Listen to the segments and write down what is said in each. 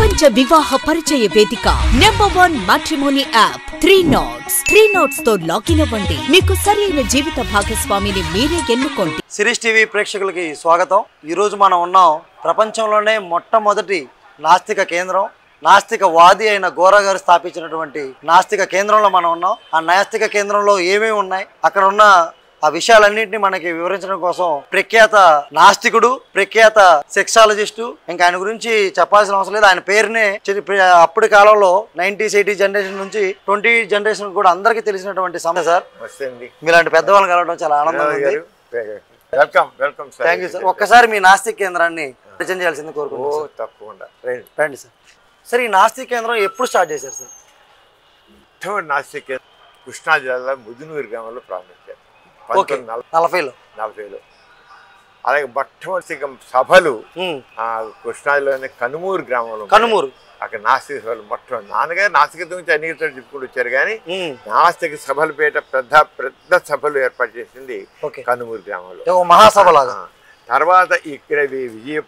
ప్రపంచ వివాహ పరిచయ వేదిక #1 మ్యాట్రిమోనీ యాప్ 3 Knots తో లాగిన్ అవ్వండి. మీకు సరైన జీవిత భాగస్వామిని మీరే ఎన్నుకోండి. సిరీస్ టీవీ ప్రేక్షకులకి స్వాగతం. ఈ రోజు మనం ఉన్నాం ప్రపంచంలోనే మొట్టమొదటి నాస్తిక కేంద్రం, నాస్తిక వాది అయిన గోరా గారు స్థాపించినటువంటి నాస్తిక కేంద్రంలో మనం ఉన్నాం. ఆ నాస్తిక కేంద్రంలో ఏమేమి ఉన్నాయి, అక్కడ ఉన్న ఆ విషయాలన్నింటినీ మనకి వివరించడం కోసం ప్రఖ్యాత నాస్తికుడు, ప్రఖ్యాత సెక్సాలజిస్టు, ఇంకా ఆయన గురించి చెప్పాల్సిన అవసరం లేదు. ఆయన పేరునే అప్పటి కాలంలో 90s 80s జనరేషన్ నుంచి 20 జనరేషన్ కూడా అందరికీ తెలిసినటువంటి సమస్య సార్. మీలాంటి పెద్దవాళ్ళని కలవడం చాలా ఆనందంగా ఉంది. Thank you sir. ఒక్కసారి మీ నాస్తిక కేంద్రాన్ని పరిచయం చేయాల్సింది కోరుకుంటున్నాను. తప్పకుండా రండి సార్. సార్, ఈ నాస్తిక కేంద్రం ఎప్పుడు స్టార్ట్ చేశారు సార్? మొట్టమొదటి నాస్తిక కేంద్రం కృష్ణా జిల్లా ముదునూరు గ్రామంలో ప్రారంభించారు 1940లో. అలాగే మొట్టమొదటి సభలు కృష్ణాజిల్లాలోని కనుమూరు గ్రామంలో, అక్కడ నాస్తిక సభలు మొట్టమొదటి. నాన్నగారు నాస్తికత గురించి అనేక చెప్పుకుంటూ వచ్చారు, కానీ నాస్తిక సభలు పేట పెద్ద సభలు ఏర్పాటు చేసింది కనుమూరు గ్రామంలో, మహాసభలాగా. తర్వాత ఇక్కడ విజయ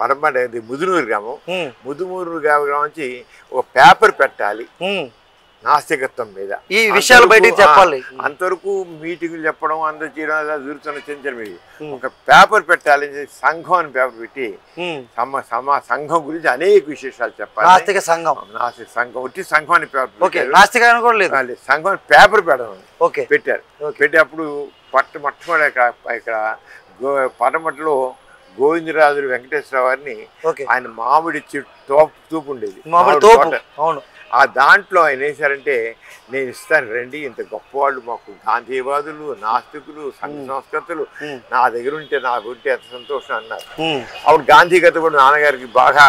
పరమది ముదునూరు గ్రామం. ముదునూరు గ్రామం నుంచి ఒక పేపర్ పెట్టాలి నాస్తికత్వం మీద, ఈ విషయాలు బయటికి చెప్పాలి. అంతవరకు మీటింగులు చెప్పడం, అందరూ చేయడం జరుగుతున్న చెంచరు. ఒక పేపర్ పెట్టాలి, సంఘం అని పేపర్ పెట్టి సంఘం గురించి అనేక విశేషాలు చెప్పాలి. నాస్తిక సంఘం, నాస్తిక సంఘం వచ్చి సంఘం అని పేపర్, నాస్తిక సంఘం పేపర్ పెట్టడం పెట్టారు. పెట్టి అప్పుడు మొట్టమొదటి ఇక్కడ పటమట్లో గోవిందరాజులు వెంకటేశ్వర వారిని ఆయన మామిడి తూపు ఉండేది, ఆ దాంట్లో ఆయన వేశారంటే, నేను ఇస్తాను రండి, ఇంత గొప్పవాళ్ళు మాకు గాంధీవాదులు, నాస్తికులు, సంఘ సంస్కృతులు నా దగ్గర ఉంటే నాకు ఉంటే ఎంత సంతోషం అన్నారు. అప్పుడు గాంధీ కథ కూడా నాన్నగారికి బాగా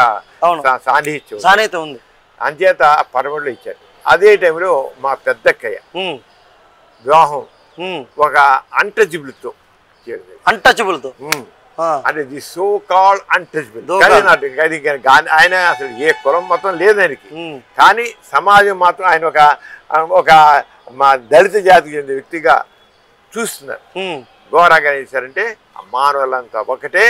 సాన్నిహిత్యం ఉంది, అంచేత పరమట్లో ఇచ్చారు. అదే టైంలో మా పెద్దక్కయ్య వివాహం ఒక అన్టచబుల్తో, అంటే ది సో కాల్డ్ అన్టచబుల్. ఆయన అసలు ఏ కులం మొత్తం లేదు ఆయనకి, కానీ సమాజం మాత్రం ఆయన ఒక మా దళిత జాతికి చెందిన వ్యక్తిగా చూస్తున్నారు. ఘోరంగా చేశారంటే మానవులంతా ఒకటే,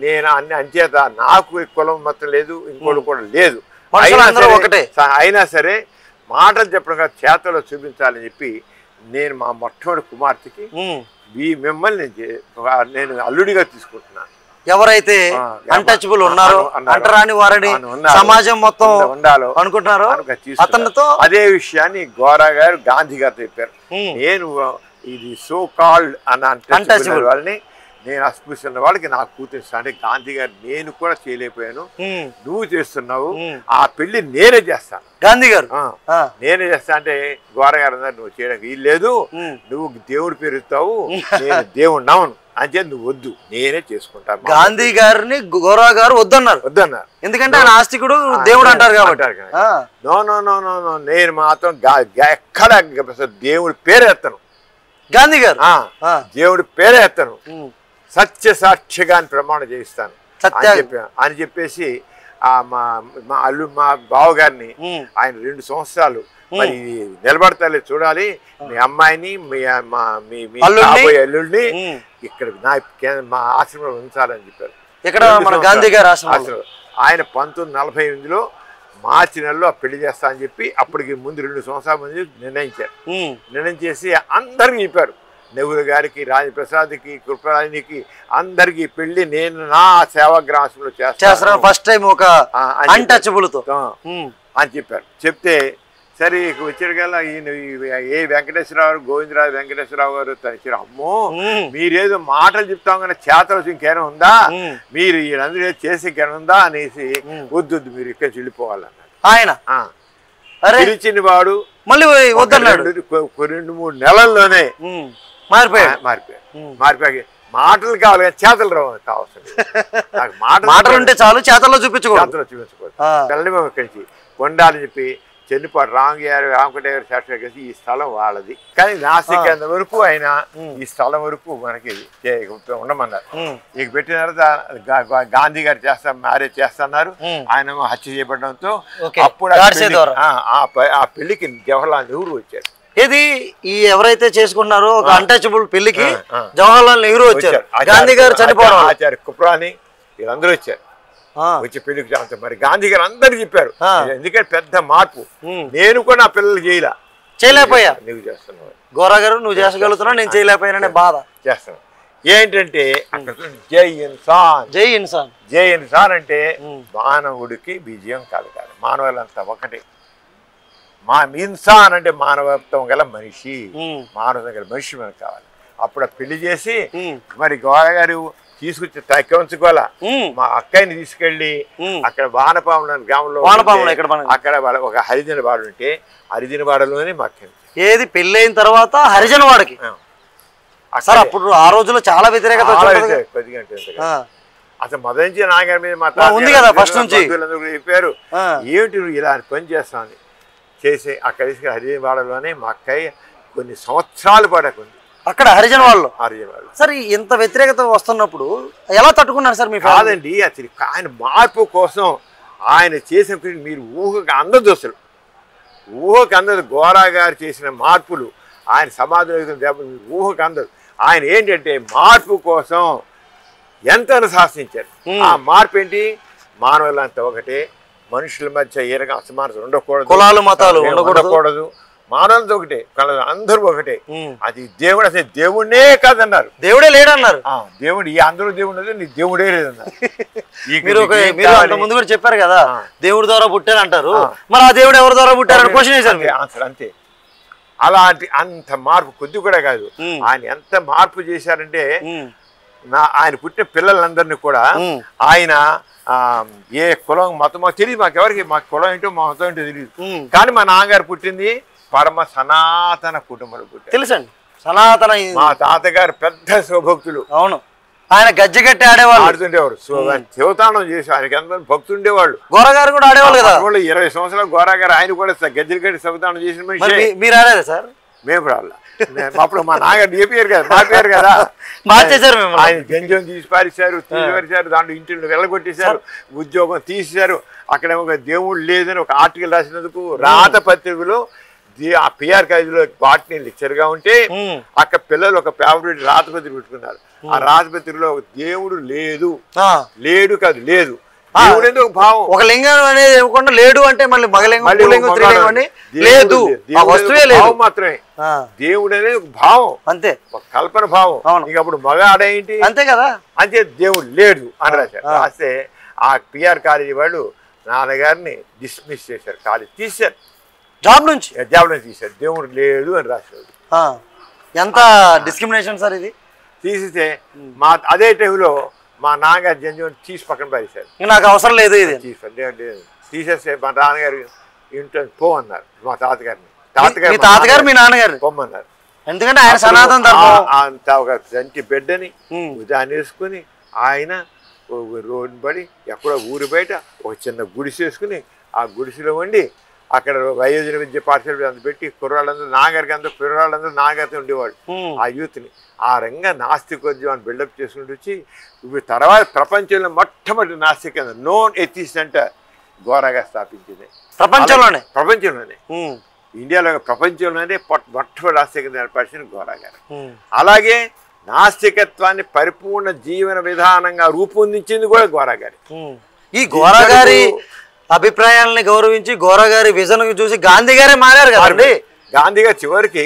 నేను అన్ని అంచేత నాకు కులం మొత్తం లేదు, ఇంకోటి కూడా లేదు, అయినా సరే మాటలు చెప్పడం కాదు చేతలో చూపించాలని చెప్పి నేను మా మొట్టమొదటి కుమార్తెకి మిమ్మల్ని నేను అల్లుడిగా తీసుకుంటున్నాను. ఎవరైతే అన్టచబుల్ ఉన్నారో, అంటరాని వారిని సమాజం మొత్తం ఉండాలో అనుకుంటున్నారో అతనితో అదే విషయాన్ని గోరా గారు గాంధీ గారు చెప్పారు. నేను ఇది సో కాల్డ్ అన్టచబుల్ వాళ్ళని, నేను అస్పృశ్యున్న వాళ్ళకి నాకు కూతురు అంటే గాంధీ గారు నేను కూడా చేయలేకపోయాను, నువ్వు చేస్తున్నావు, ఆ పెళ్లి నేనే చేస్తాను. గాంధీ గారు నేనే చేస్తా అంటే గోరా గారు అన్నారు, నువ్వు చేయడానికి వీల్లేదు, నువ్వు దేవుడు పేరుస్తావు, నేను దేవుడు నవ్వను అంచేది, నువ్వు వద్దు, నేనే చేసుకుంటాను. గాంధీ గారిని గోరా గారు వద్దన్నారు, ఎందుకంటే ఆయన ఆస్తికుడు, దేవుడు అంటారు కాబట్టి. No no no no no, నేను మాత్రం ఎక్కడ దేవుడి పేరు ఎత్తను, గాంధీ గారు దేవుడి పేరే ఎత్తను, సత్య సాక్షిగా ప్రమాణం చేయిస్తాను అని చెప్పేసి మా బావగారిని ఆయన 2 సంవత్సరాలు మరి నిలబడతాలే చూడాలి, మీ అమ్మాయిని మీ అల్లుడిని ఇక్కడ మా ఆశ్రమంలో ఉంచాలని చెప్పారు. ఇక్కడ మన గాంధీ గారు ఆశ్రమం. ఆయన 1948లో మార్చి నెలలో పెళ్లి చేస్తా అని చెప్పి అప్పటికి ముందు 2 సంవత్సరాల ముందు నిర్ణయం చేసి అందరికి చెప్పారు. నెహ్రూ గారికి, రాజప్రసాద్కి, కృపరాజుకి అందరికి పెళ్లి నేను నా సేవాగ్రామంలో చేస్తాను ఫస్ట్ టైం ఒక అన్టచబుల్తో అని చెప్పారు. చెప్తే సరే వచ్చారు కదా ఏ వెంకటేశ్వరరావు, గోవిందరాజు వెంకటేశ్వరరావు గారు తను, అమ్మో మీరేదో మాటలు చెప్తాం కానీ చేతలు ఇంకేమైనా ఉందా, మీరు వీళ్ళందరూ ఏదో చేసి ఇంకేమైనా ఉందా అనేసి, వద్దు మీరు ఇక్కడ వెళ్ళిపోవాలన్నారు. ఆయన పిలిచిన వాడు మళ్ళీ వద్దన్నాడు. 2-3 నెలల్లోనే మారిపోయి మాటలు కావాలి కానీ చేతలు రావు కావాల్సింది. నాకు మాటలు ఉంటే చాలు, చేతల్లో చూపించుకోవాలి. ఇక్కడి నుంచి కొండాలని చెప్పి చెన్నిపాడు రామకటేశ్వర శాస్త్రి కలిసి ఈ స్థలం వాళ్ళది, కానీ నాసికేంద్ర వరకు ఆయన ఈ స్థలం వరకు మనకి ఉండమన్నారు. ఇక పెట్టిన తర్వాత గాంధీ గారు మ్యారేజ్ చేస్తున్నారు, ఆయన హత్య చేయబడడంతో అప్పుడు ఆ పెళ్లికి జవహర్లాల్ నెహ్రూ వచ్చారు. ఏది ఈ ఎవరైతే చేసుకున్నారో ఒక అన్టచబుల్ పెళ్లికి జవహర్లాల్ నెహ్రూ వచ్చారు, గాంధీ గారు చనిపోవడం, ఆచార్య కుప్రాని వీళ్ళందరూ వచ్చారు. వచ్చి పెళ్లికి చేస్తాం. మరి గాంధీ గారు అందరు చెప్పారు ఎందుకంటే పెద్ద మార్పు. నేను కూడా నా పిల్లలు చేయలేకపోయా, నువ్వు చేస్తున్నావు గోరా గారు, నువ్వు చేసగలుగుతున్నావు, నేను చేయలేకపోయాననే బాధ చేస్తాను. ఏంటంటే అక్కడ జై ఇన్సాన్, జై ఇన్సాన్. జై ఇన్సాన్ అంటే మానవుడికి విజయం కాదు, మానవులంతా ఒకటే. ఇన్సాన్ అంటే మానవత్వం గల మనిషి, మానవత్వం గల మనిషి మనకు కావాలి. అప్పుడు పెళ్లి చేసి మరి గోరా గారు తీసుకొచ్చి తక్కించుకోవాలా. మా అక్కయ్యని తీసుకెళ్లి అక్కడ వానపాముల గ్రామంలో అక్కడ ఒక హరిజన వాడు ఉంటే హరిజన వాడలోనే మా అక్క ఏది పెళ్ళైన తర్వాత హరిజన వాడకి సార్. అప్పుడు ఆ రోజుల్లో చాలా వ్యతిరేకత అసలు మొదటి నుంచి నాగారి మీద మా ఉంది కదా ఫస్ట్ నుంచి చెప్పారు ఏమిటి నువ్వు ఇలా పని చేస్తామని చేసి అక్కడ తీసుకెళ్ళి హరిజన వాడలోనే మా అక్కయ్య కొన్ని సంవత్సరాలు పడకుంది అక్కడ హరిజన వాళ్ళు. సార్ ఇంత వ్యతిరేకత వస్తున్నప్పుడు ఎలా తట్టుకున్నారు సార్? మీ కాదండి, అసలు ఆయన మార్పు కోసం ఆయన చేసిన మీరు ఊహకు అందదు, అసలు ఊహకు అందదు. గోరా గారు చేసిన మార్పులు ఆయన సమాజంలో ఊహకు అందదు. ఆయన ఏంటంటే మార్పు కోసం ఎంత అనుశాసించారు. ఆ మార్పు ఏంటి? మానవులంతా ఒకటే, మనుషుల మధ్య ఏ రకం అసమానత ఉండకూడదు, కులాలు మతాలు ఉండకూడదు, మానవులతో ఒకటే, అందరూ ఒకటే. అది దేవుడు అసలు దేవుడే కాదన్నారు, దేవుడే లేడన్నారు. దేవుడు ఈ అందరూ దేవుడు నీ దేవుడే లేదన్నారు. మీరు ముందు కూడా చెప్పారు కదా దేవుడి ద్వారా పుట్టారు అంటారు, మరి ఆ దేవుడు ఎవరి ద్వారా పుట్టారని క్వశ్చన్ వేశారు. ఆన్సర్ అంతే. అలాంటి అంత మార్పు కొద్ది కూడా కాదు. ఆయన ఎంత మార్పు చేశారంటే ఆయన పుట్టిన పిల్లలందరినీ కూడా ఆయన ఏ కులం మతం తెలియదు, మాకెవరికి మా కులం ఏంటో మా మతం ఏంటో తెలియదు. కానీ మా నాన్నగారు పుట్టింది పరమ సనాతన కుటుంబంలో పుట్టారు. తెలుసండి, సనాతన. మా తాతగారు పెద్ద శివభక్తులు. అవును, ఆయన గజ్జె కట్టి ఆడేవాళ్ళు, ఆడుతుండేవారు. శివతాండం చేసి ఆయనకి అందరూ భక్తులు ఉండేవాళ్ళు. గోరా గారు కూడా ఆడేవాళ్ళు కదా. 20 సంవత్సరాలు గోరా గారు ఆయన కూడా గజ్జెలు కట్టి శివతాండం చేసిన మనిషి. మీరు ఆడారా సార్? మేము రాళ్ళ అప్పుడు మా నాన్నగారు చెప్పారు కదా, మాట్లాడారు కదా, మార్చేశారు. ఆయన గంజం తీసి పారేశారు, దాంట్లో ఇంటిని వెళ్ళగొట్టేశారు, ఉద్యోగం తీసేశారు. అక్కడ ఒక దేవుడు లేదని ఒక ఆర్టికల్ రాసినందుకు రాత పత్రికలో ఆ పిఆర్ కాలేజీలో బాటనీ లెక్చర్గా ఉంటే అక్కడ పిల్లలు ఒక ఫేవరెట్ రాతపత్రిక పెట్టుకున్నారు. ఆ రాతపత్రికలో దేవుడు లేడు కాదు లేదు, దేవుడు ఎందుకు భావం. ఒక లింగం అనేది ఇవ్వకుండా లేడు అంటే మళ్ళీ మగలింగం లేదు, వస్తువే లేదు మాత్రమే. దేవుడు అనేది ఒక భావం, అంతే, ఒక కల్పన భావం. ఇంక అప్పుడు మగ ఆడేంటి, అంతే కదా, అంతే దేవుడు లేడు అని రాశారు. రాస్తే ఆ పిఆర్ కాలేజీ వాళ్ళు నాన్నగారిని డిస్మిస్ చేశారు, కాలేజీ తీశారు, జాబ్ నుంచి తీశారు. దేవుడు లేడు అని రాశారు. ఎంత డిస్క్రిమినేషన్ సార్ ఇది. తీసేస్తే అదే టైంలో మా నాన్నగారు జంజం తీసి పక్కన పారేశారు. నాకు అవసరం లేదు ఇది తీసేస్తే మా నాన్నగారు ఇంట్లో పో అన్నారు. మా తాతగారిని తాతగారు మీ నాన్నగారు పొమ్మన్నారు. ఎందుకంటే ఆయన సనాతన అంత ఒక జంటి బిడ్డని దాన్ని వేసుకుని ఆయన రోడ్డు పడి ఎక్కడో ఊరి బయట ఒక చిన్న గుడిసె వేసుకుని ఆ గుడిసెలో వండి అక్కడ వయోజన విద్య పాఠశాల అంత పెట్టి కుర్రాళ్ళందరూ నాగారికి అందరూ కుర్రాళ్ళందరూ నాగారితో ఉండేవాళ్ళు. ఆ యూత్ని ఆ రంగా నాస్తికోద్యమాన్ని బిల్డప్ చేసుకుంటూ వచ్చి ఇప్పుడు తర్వాత ప్రపంచంలో మొట్టమొదటి నాస్తిక కేంద్రం నోన్ ఎథిస్ట్ అంటే గోరాగా స్థాపించింది. ప్రపంచంలోనే ఇండియాలో ప్రపంచంలోనే మొట్టమొదటి నాస్తిక కేంద్రం ఏర్పరిచిన గోరా గారు. అలాగే నాస్తికత్వాన్ని పరిపూర్ణ జీవన విధానంగా రూపొందించింది కూడా గోరా గారి. ఈ గోరా గారి అభిప్రాయాలని గౌరవించి గోరా గారి విజన్ చూసి గాంధీ గారే మారారు కదండి. గాంధీ గారు చివరికి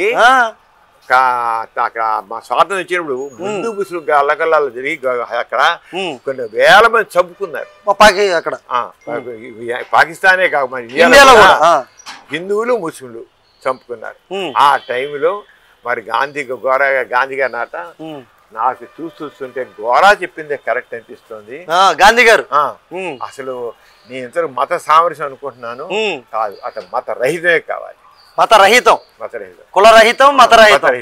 అక్కడ మా స్వాతంత్రం ఇచ్చినప్పుడు ముందు ముసులు అల్లకల్లాలు జరిగి అక్కడ కొన్ని వేల మంది చంపుకున్నారు. అక్కడ పాకిస్తానే కాక మన హిందువులు ముస్లింలు చంపుకున్నారు. ఆ టైంలో మరి గాంధీ గారి నాట నాకు చూస్తుంటే గోరా చెప్పిందే కరెక్ట్ అనిపిస్తుంది. గాంధీ గారు అసలు నేను ఎంత మత సామరస్యం అనుకుంటున్నాను కాదు, అతను మత రహితమే కావాలి. మతరహితం, కులరహితం, మతరహితం.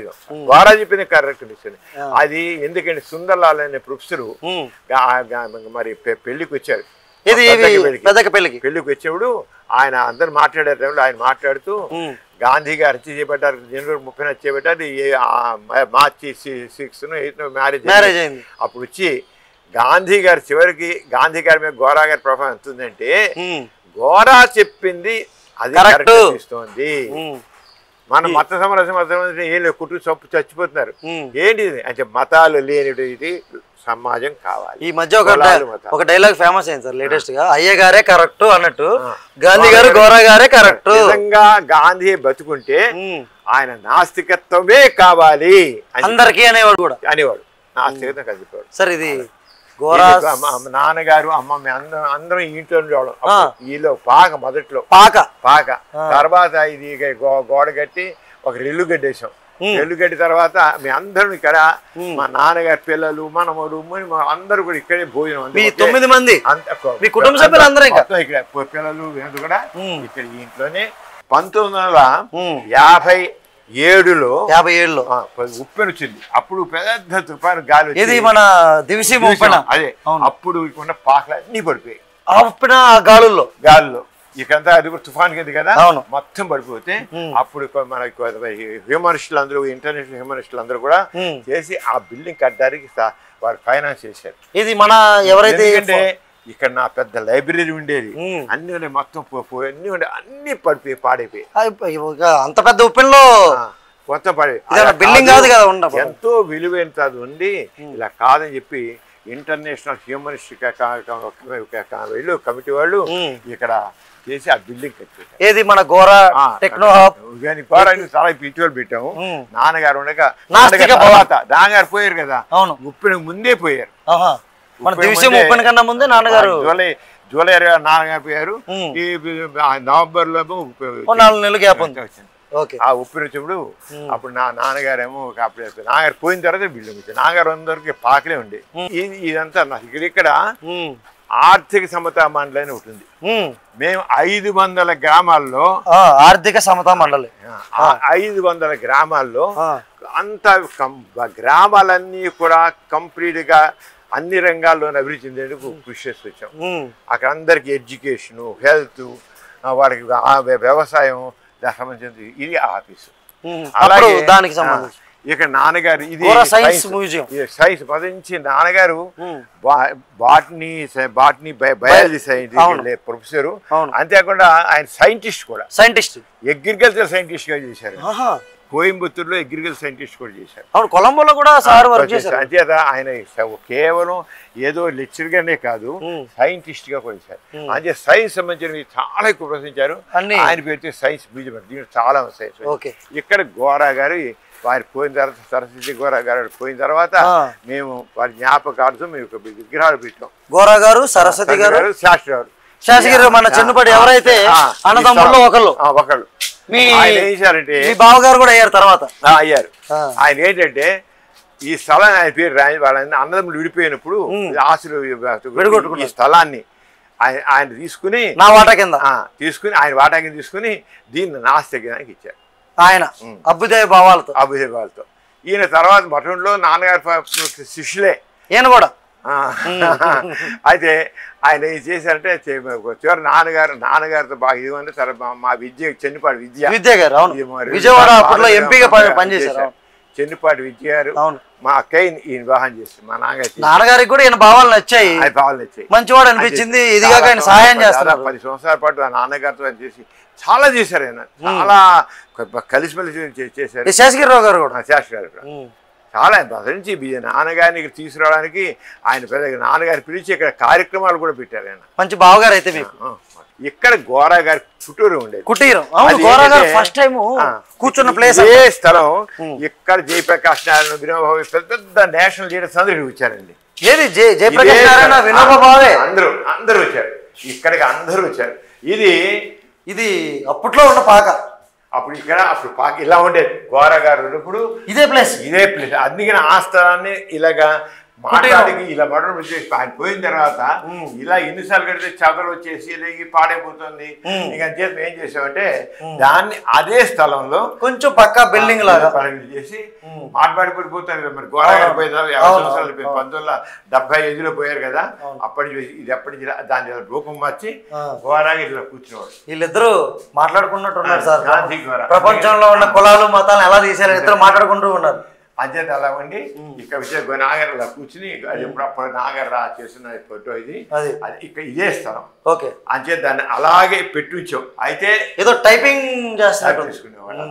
గోరా చెప్పింది కరెక్ట్ అనిపిస్తుంది. అది ఎందుకంటే సుందర్లాల్ అనే ప్రొఫెసరు మరి పెళ్లికి వచ్చారు. పెళ్లికి వచ్చేప్పుడు ఆయన అందరు మాట్లాడే టైంలో ఆయన మాట్లాడుతూ గాంధీ గారు హత్య చేపట్టారు, జనవరి 30 హత్య చేపట్టారు, మార్చి 6 మ్యారేజ్ అయింది. అప్పుడు వచ్చి గాంధీ గారు చివరికి గాంధీ గారి మీద గోరా గారి ప్రభావం ఎంత ఉందంటే గోరా చెప్పింది అది కరెక్ట్ అనిపిస్తోంది. మన మత సమరస్యం ఏం లేదు, కుటుంబ చచ్చిపోతున్నారు ఏంటి అంటే మతాలు లేనిది సమాజం కావాలి. ఈ మధ్య ఒక డైలాగ్ ఫేమస్ అయింది సార్ లేటెస్ట్ గా, అయ్య గారే కరెక్ట్ అన్నట్టు గాంధీ గారు గోరా గారే కరెక్ట్. నిజంగా గాంధీ బతుకుంటే ఆయన నాస్తికత్వమే కావాలి అందరికీ అనేవాడు నాస్తికత్వం కలిగిపోయాడు సార్. ఇది నాన్నగారు అమ్మ అందరం ఇంట్లో ఉండేవాళ్ళం. ఈలో మొదట్లో పాక తర్వాత ఇది గోడ కట్టి ఒక రెల్లుగడ్డ వేసాం. రెల్లుగడ్డి తర్వాత మీ అందరం ఇక్కడ మా నాన్నగారి పిల్లలు మనమడు అందరూ కూడా ఇక్కడే భోజనం 9 మంది కుటుంబ సభ్యులు అందరూ ఇక్కడ పిల్లలు కూడా ఇక్కడ ఇంట్లోనే 1957లో ఉప్పెన వచ్చింది. అప్పుడు పెద్ద తుఫాను గాలి ఇది మన దివిసి అదే అప్పుడు ఇక్కడ పాకలు అన్ని పడిపోయాయి ఆ ఉప్పెన గాలుల్లో ఇకంతా అది కూడా తుఫాన్ కింద కదా మొత్తం పడిపోతే అప్పుడు మన హ్యూమనిస్టులు అందరూ ఇంటర్నేషనల్ హ్యూమనిస్టులు అందరూ కూడా చేసి ఆ బిల్డింగ్ కట్టడానికి వారు ఫైనాన్స్ చేశారు. ఇది మన ఎవరైతే ఇక్కడ నా పెద్ద లైబ్రరీ ఉండేది, అన్ని మొత్తం అన్ని ఉండే అన్ని పడిపోయి పాడైపోయి అంత పెద్ద ఉప్పెనలో మొత్తం పడి బిల్డింగ్ కాదు కదా ఎంతో విలువైన అది ఉండి ఇలా కాదని చెప్పి ఇంటర్నేషనల్ హ్యూమనిస్ట్ వెళ్ళు కమిటీ వాళ్ళు ఇక్కడ చేసి ఆ బిల్డింగ్ కట్టారు. ఏది మన గోరా టెక్నో హబ్ చాలా పిచ్చులు పెట్టాము. నాన్నగారు ఉండగా నాన్నగారు పోయారు కదా, ఉప్పెన ముందే పోయారు. కన్నా ముందే నాన్నగారు జూలై నాన్నగారు పోయారు. ఈ నవంబర్ లో 4 నెలలు గ్యాప్ వచ్చింది. ఆ ఉప్పెన వచ్చినప్పుడు అప్పుడు నా నాన్నగారేమో నాన్నగారు పోయిన తర్వాత బిల్డింగ్ వచ్చింది. నాన్నగారు అందరికి పాకలే ఉండే. ఇదంతా ఇక్కడ ఆర్థిక సమతా మండలి అని ఉంటుంది. మేము 500 గ్రామాల్లో ఆర్థిక సమతా మండలి 500 గ్రామాల్లో అంత గ్రామాలన్నీ కూడా కంప్లీట్ గా అన్ని రంగాల్లోనే అభివృద్ధి చెందేందుకు కృషి చేసి వచ్చాం. అక్కడ అందరికి ఎడ్యుకేషన్, హెల్త్, వాడికి వ్యవసాయం సంబంధించి ఇది ఆఫీసు. అలాగే దానికి సంబంధించి ఇక్కడ నాన్నగారు ఇది సైన్స్ మ్యూజియం, సైన్స్ పదించి నాన్నగారు బాటనీ బయాలజీ సైన్స్ ప్రొఫెసర్. అంతేకాకుండా ఆయన సైంటిస్ట్ కూడా, అగ్రికల్చర్ సైంటిస్ట్ గా చేశారు. కోయంబత్తూరులో అగ్రికల్చర్ సైంటిస్ట్ కూడా చేశారు. కొలంబోలో కూడా సార్ వర్క్ చేశారు. అంతేత ఆయన కేవలం ఏదో లెక్చర్ గానే కాదు, సైంటిస్ట్ గా కూడా చేశారు. అంటే సైన్స్ సంబంధించినవి చాలా ఎక్కువ ప్రశ్నించారు. ఆయన పేరుతో సైన్స్ మ్యూజియం, దీంట్లో చాలా సైన్స్. ఇక్కడ గోరా గారు వారి పోయిన తర్వాత, సరస్వతి గోరా గారు పోయిన తర్వాత మేము వారి జ్ఞాపకార్థం మేము విగ్రహాలు పెట్టాం. గోరా గారు, సరస్వతి గారు, శాస్త్రి గారు. శాస్త్రి గారు మన చిన్నపాటి ఎవరైతే అన్నదమ్ముల్లో ఒకళ్ళు. ఆయన ఏం చేశారంటే బావగారు కూడా అయ్యారు తర్వాత అయ్యారు. ఆయన ఏంటంటే ఈ స్థలాన్ని ఆయన పేరు వాళ్ళని అన్నదమ్ములు విడిపోయినప్పుడు ఆశలు ఈ స్థలాన్ని ఆయన తీసుకుని నా వాటా కింద ఆయన వాటా కింద తీసుకుని దీన్ని నాస్తికానికి ఇచ్చారు. ఆయన అభ్యుదయ భావాలతో. ఈయన తర్వాత మఠంలో నాన్నగారి శిష్యులే ఈయన కూడా. అయితే ఆయన ఏం చేశారంటే చివరి నాన్నగారితో బాగా ఇదిగోంటే సరే మా చెన్నిపాటి విద్య గారు విజయవాడ ఎంపీగా పనిచేశారు. చెన్నిపాటి విద్య గారు మా అక్కయ్య ఈయన వివాహం చేస్తారు. మా నాన్నగారికి కూడా ఈయన భావాలు నచ్చాయి, మంచివాడు అనిపించింది. ఇదిగా ఆయన సహాయం చేస్తారు. 10 సంవత్సరాల పాటు ఆ నాన్నగారితో చేసి చాలా చేశారు. ఆయన చాలా కలిసిమెలిసి చేశారు. శాస్త్రిరావు గారు కూడా, శాస్త్రి గారు కూడా చాలా ప్రసరించి నాన్నగారిని ఇక్కడ తీసుకురావడానికి ఆయన పెద్ద నాన్నగారు పిలిచి ఇక్కడ కార్యక్రమాలు కూడా పెట్టారు. ఆయన మంచి బావగారు. అయితే మీకు ఇక్కడ గోరా గారి కుటీరం ఉండేది. కూర్చున్న ప్లేస్ ఏ స్థలం. ఇక్కడ జయప్రకాష్ నారాయణ, వినోబా భావే, పెద్ద నేషనల్ లీడర్స్ అందరూ వచ్చారండి. ఏది జయప్రకాష్ నారాయణ, వినోబా భావే అందరూ వచ్చారు. ఇక్కడికి అందరూ వచ్చారు. ఇది అప్పట్లో ఉన్న పాక. అప్పుడు ఇక్కడ పాక ఇలా ఉండేది. గోరా గారు ఉన్నప్పుడు ఇదే ప్లేస్. అందుకని ఆ స్థలాన్ని ఇలాగా మాట్లాడికి ఇలా మరణం వచ్చేసి ఆయన పోయిన తర్వాత ఇలా ఎన్నిసార్లు కడితే చదలు వచ్చేసి ఇలా పాడైపోతుంది. ఇక చేసి ఏం చేసామంటే దాన్ని అదే స్థలంలో కొంచెం పక్క బిల్డింగ్ లాగా చేసి మాట్లాడిపోతారు. మరి గోరాగారు పోయిన 1975లో పోయారు కదా, అప్పటి దాని రూపం మార్చి గోరాగా ఇలా కూర్చునేవాడు. వీళ్ళిద్దరూ మాట్లాడుకున్నట్టు ఉన్నారు సార్. ప్రపంచంలో ఉన్న కులాలు మతాలు ఎలా తీసారు, ఇద్దరు మాట్లాడుకుంటూ ఉన్నారు. అధ్యత అలా ఉండి ఇక్కడ విజయ నాగర్ అలా కూర్చుని అది ఎప్పుడప్పుడు నాగర్ చేసిన ఫోటో ఇది. ఇక్కడ ఇదే స్థలం. అంతే దాన్ని అలాగే పెట్టించాం. అయితే ఏదో టైపింగ్ చేస్తారు తీసుకునేవాళ్ళు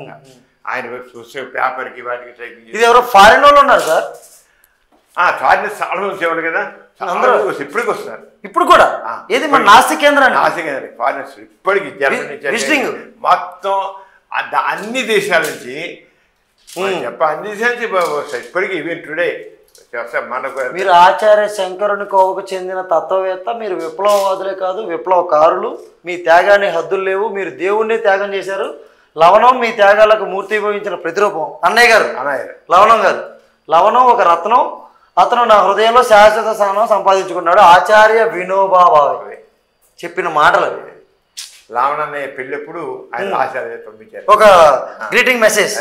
ఆయన చూస్తే పేపర్ కి వాటికి టైపింగ్. ఇది ఎవరో ఫారిన్ వాళ్ళు ఉన్నారు సార్. ఫారినర్స్ చాలా వచ్చేవాళ్ళు కదా, ఇప్పటికి వస్తున్నారు. ఇప్పుడు కూడా ఏది మన నాస్తిక కేంద్రాన్ని ఫారినర్స్ ఇప్పటికి జర్మనీ మొత్తం అన్ని దేశాల నుంచి అన్ని దేశాల నుంచి వస్తాయి ఇప్పటికి. ఈవెన్ టుడే మనకు మీరు ఆచార్య శంకరుని కోవకు చెందిన తత్వవేత్త, మీరు విప్లవవాదులే కాదు విప్లవకారులు. మీ త్యాగాన్ని హద్దులు లేవు, మీరు దేవుణ్ణి త్యాగం చేశారు. లవణం మీ త్యాగాలకు మూర్తిభవించిన ప్రతిరూపం. అన్నయ్య గారు లవణం గారు, లవణం ఒక రత్నం, అతను నా హృదయంలో శాశ్వత స్థానం సంపాదించుకున్నాడు. ఆచార్య వినోబా భావే చెప్పిన మాటలు. లవణన్నయ్య పెళ్ళప్పుడు ఆయన ఆచార్య పంపించారు ఒక గ్రీటింగ్ మెసేజ్.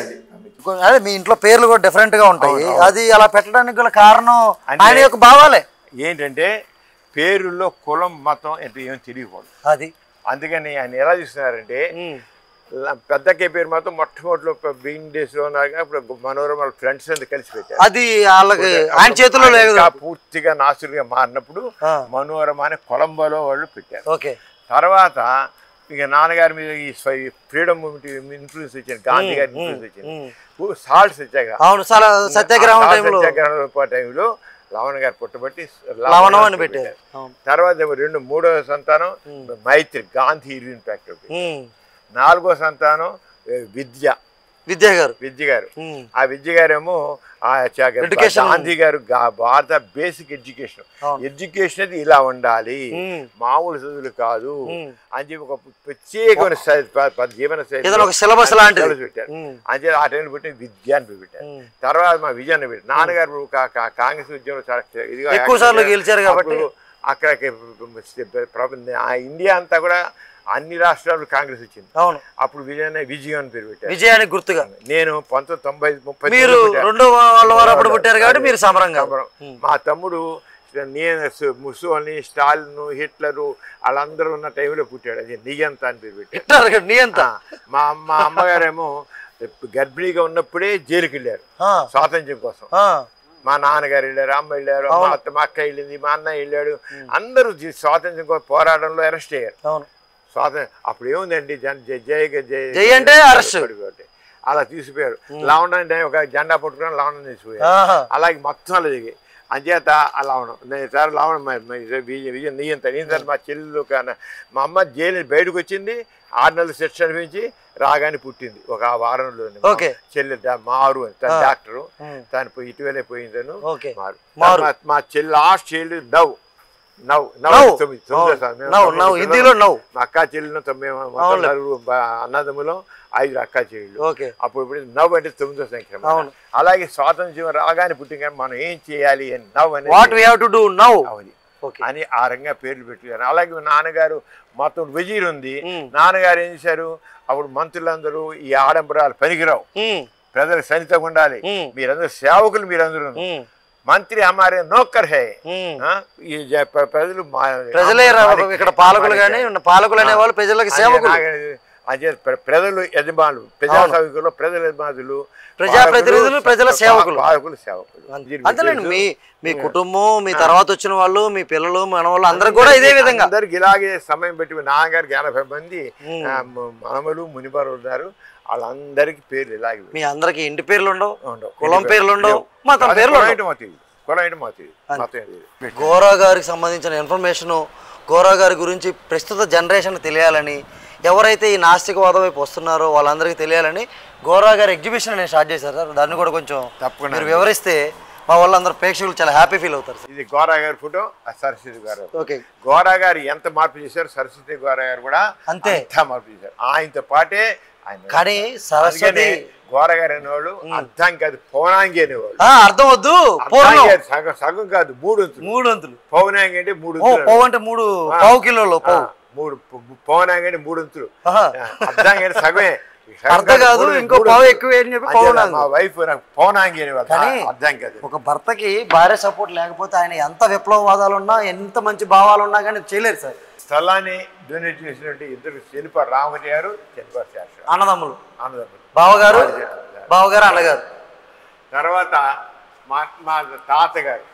అదే మీ ఇంట్లో పేర్లు కూడా డిఫరెంట్ గా ఉంటాయి, అది అలా పెట్టడానికి గల కారణం ఆయన యొక్క భావాలే. ఏంటంటే పేరుల్లో కులం మతం అంటే ఏం తెలియకూడదు అది. అందుకని ఆయన ఎలా చూస్తున్నారంటే పెద్దకే పేరు మాత్రం మొట్టమొదటిలో బిగినింగ్ డేస్ లో ఇప్పుడు మనోరమ వాళ్ళ ఫ్రెండ్స్ అంతా కలిసి పెట్టారు. అది వాళ్ళకి ఆయన చేతిలో లేదు, పూర్తిగా నాసులుగా మారినప్పుడు మనోరమ అని కొలంబోలో వాళ్ళు పెట్టారు. ఓకే. తర్వాత ఇక నాన్నగారి మీద ఈ ఫ్రీడమ్ మూవ్మెంట్ ఇన్ఫ్లుయెన్స్ వచ్చింది, గాంధీ గారి ఇన్ఫ్లుయెన్స్ వచ్చింది, సాల్ట్ సత్యాగ్రహం సత్యాగ్రహం టైంలో లవణ గారు పుట్టబట్టి లవణం అని పెట్టారు. తర్వాత మూడవ సంతానం మైత్రి, గాంధీ ఇర్విన్ ఫ్యాక్టరీ. నాలుగో సంతానం విద్య గారు. ఆ విద్య గారేమో గాంధీ గారు భారత బేసిక్ ఎడ్యుకేషన్ అది ఇలా ఉండాలి, మామూలు చదువులు కాదు అని చెప్పి ఒక ప్రత్యేకమైన జీవన సిలబస్ పెట్టారు. అని చెప్పి ఆ టైంలో పెట్టిన విద్య అని పెట్టారు. తర్వాత మా విజయాన్ని పెట్టారు. నాన్నగారు కాంగ్రెస్ ఉద్యమంలో చాలా ఎక్కువ గెలిచారు కాబట్టి అక్కడ ఇండియా అంతా కూడా అన్ని రాష్ట్రాలు కాంగ్రెస్ వచ్చింది. అవును. అప్పుడు విజయాన్ని పేరు పెట్టారు, విజయానికి గుర్తుగా. నేను 1930 మీరు రెండో వాళ్ళ వారు అప్పుడు పుట్టారు కాబట్టి మీరు సమరంగా. మా తమ్ముడు నేను ముసోల్ని, స్టాలిన్, హిట్లరు వాళ్ళందరూ ఉన్న టైంలో పుట్టాడు. అది నియంత అని పేరు పెట్టారు. నియంత. మా అమ్మగారేమో గర్భిణీగా ఉన్నప్పుడే జైలుకి వెళ్ళారు స్వాతంత్ర్యం కోసం. మా నాన్నగారు వెళ్ళారు, అమ్మ వెళ్ళారు, మా అక్క వెళ్ళింది, మా అన్న వెళ్ళాడు. అందరూ స్వాతంత్ర్యం కోసం పోరాటంలో అరెస్ట్ అయ్యారు. స్వాతంత్రం అప్పుడు ఏముందండి, జై అంటే అరెస్ట్ అలా తీసిపోయారు. లవణం ఒక జెండా పట్టుకుని లవణం తీసిపోయారు. అలాగే మొత్తం అలా దిగి అంచేత ఆ లవణం సార్ లవణం విజయం నీయంత మా చెల్లెలు కానీ మా అమ్మ జైలు బయటకు వచ్చింది, 6 నెలలు శిక్ష అనిపించి రాగానే పుట్టింది ఒక వారంలో. చెల్లి మారు అని తన డాక్టరు, తను ఇటీవలే పోయిందను మారు. మా చెల్లి లాస్ట్ చెల్లి హిందీలో నవ్వు. మా అక్క చెల్లిన 9 అన్నదమ్ములో 5 అక్క చెల్లెళ్ళు. అప్పుడు నవ్వు అంటే 9వ సంఖ్య. అలాగే స్వాతంత్ర్యం రాగానే పుట్టిన మనం ఏం చేయాలి అని అని ఆ రంగా పేర్లు పెట్టారు. అలాగే నాన్నగారు మొత్తం వజీర్ ఉంది. నాన్నగారు ఏం చేశారు, అప్పుడు మంత్రులందరూ ఈ ఆడంబరాలు పనికిరావు, ప్రజలకు సన్నిహితంగా ఉండాలి, మీరందరూ సేవకులు, మీరందరూ మంత్రి హమారే నౌకర్ హే. ప్రజలే ఇక్కడ పాలకులు కానీ పాలకులు అనే వాళ్ళు ప్రజలకు సేవకులు. ప్రజలు యజమానులు, ప్రజాసేవకులు, ప్రజల యజమానులు, ప్రజాప్రతినిధులు, ప్రజల సేవకులు, పాలకులు, సేవకులు. అంతేలేండి. మీ కుటుంబం, మీ తర్వాత వచ్చిన వాళ్ళు, మీ పిల్లలు, మనవాళ్ళు అందరూ కూడా ఇదే విధంగా అందరికి ఇలాగే సమయం పెట్టి నాన్నగారికి 80 మంది మనమలు మునివారు ఉన్నారు. వాళ్ళందరికి పేర్లు ఇలాగే. మీ అందరికి ఇంటి పేర్లు ఉండవు, కులం పేర్లు ఉండవు, మతం పేర్లు. గోరా గారికి సంబంధించిన ఇన్ఫర్మేషను, గోరా గారి గురించి ప్రస్తుత జనరేషన్ తెలియాలని, ఎవరైతే ఈ నాస్తికవాదం వైపు వస్తున్నారో వాళ్ళందరికీ తెలియాలని గోరా గారి ఎగ్జిబిషన్ నేను స్టార్ట్ చేశారు సార్. దాన్ని కూడా కొంచెం తప్పకుండా మీరు వివరిస్తే మా వాళ్ళందరూ ప్రేక్షకులు చాలా హ్యాపీ ఫీల్ అవుతారు. ఇది గోరా గారి ఫోటో, సరస్వతి గారు. ఓకే. గోరా గారు ఎంత మార్పు చేశారు, సరస్వతి గోరా గారు కూడా అంతే మార్పు చేశారు. ఆయనతో పాటే కానీ సరస్వతి గోరా గారు అనేవాళ్ళు అర్థం కాదు, పౌనాంగి అనేవాళ్ళు. అర్థం వద్దు, సగం కాదు, 3 వంతులు. పౌనాంగి అంటే 3 అంటే 3 పావు కిలోలు, 3 పౌనాంగి అంటే 3 వంతులు. అర్థం కానీ సగమే, అర్థం కాదు, ఇంకో పావు ఎక్కువ. మా వైఫ్ నాకు పౌనాంగి అనేవాళ్ళు. అర్థం కాదు. ఒక భర్తకి భార్య సపోర్ట్ లేకపోతే ఆయన ఎంత విప్లవవాదాలు ఉన్నా, ఎంత మంచి భావాలు ఉన్నా కానీ చేయలేరు సార్. స్థలాన్ని డొనేట్ చేసినట్టు ఇద్దరు చెల్లిపారు రామటి గారు, చెల్లిపారు శాస్త్రి, అన్నదమ్ములు. బావగారు అన్నగారు. తర్వాత మా తాతగారు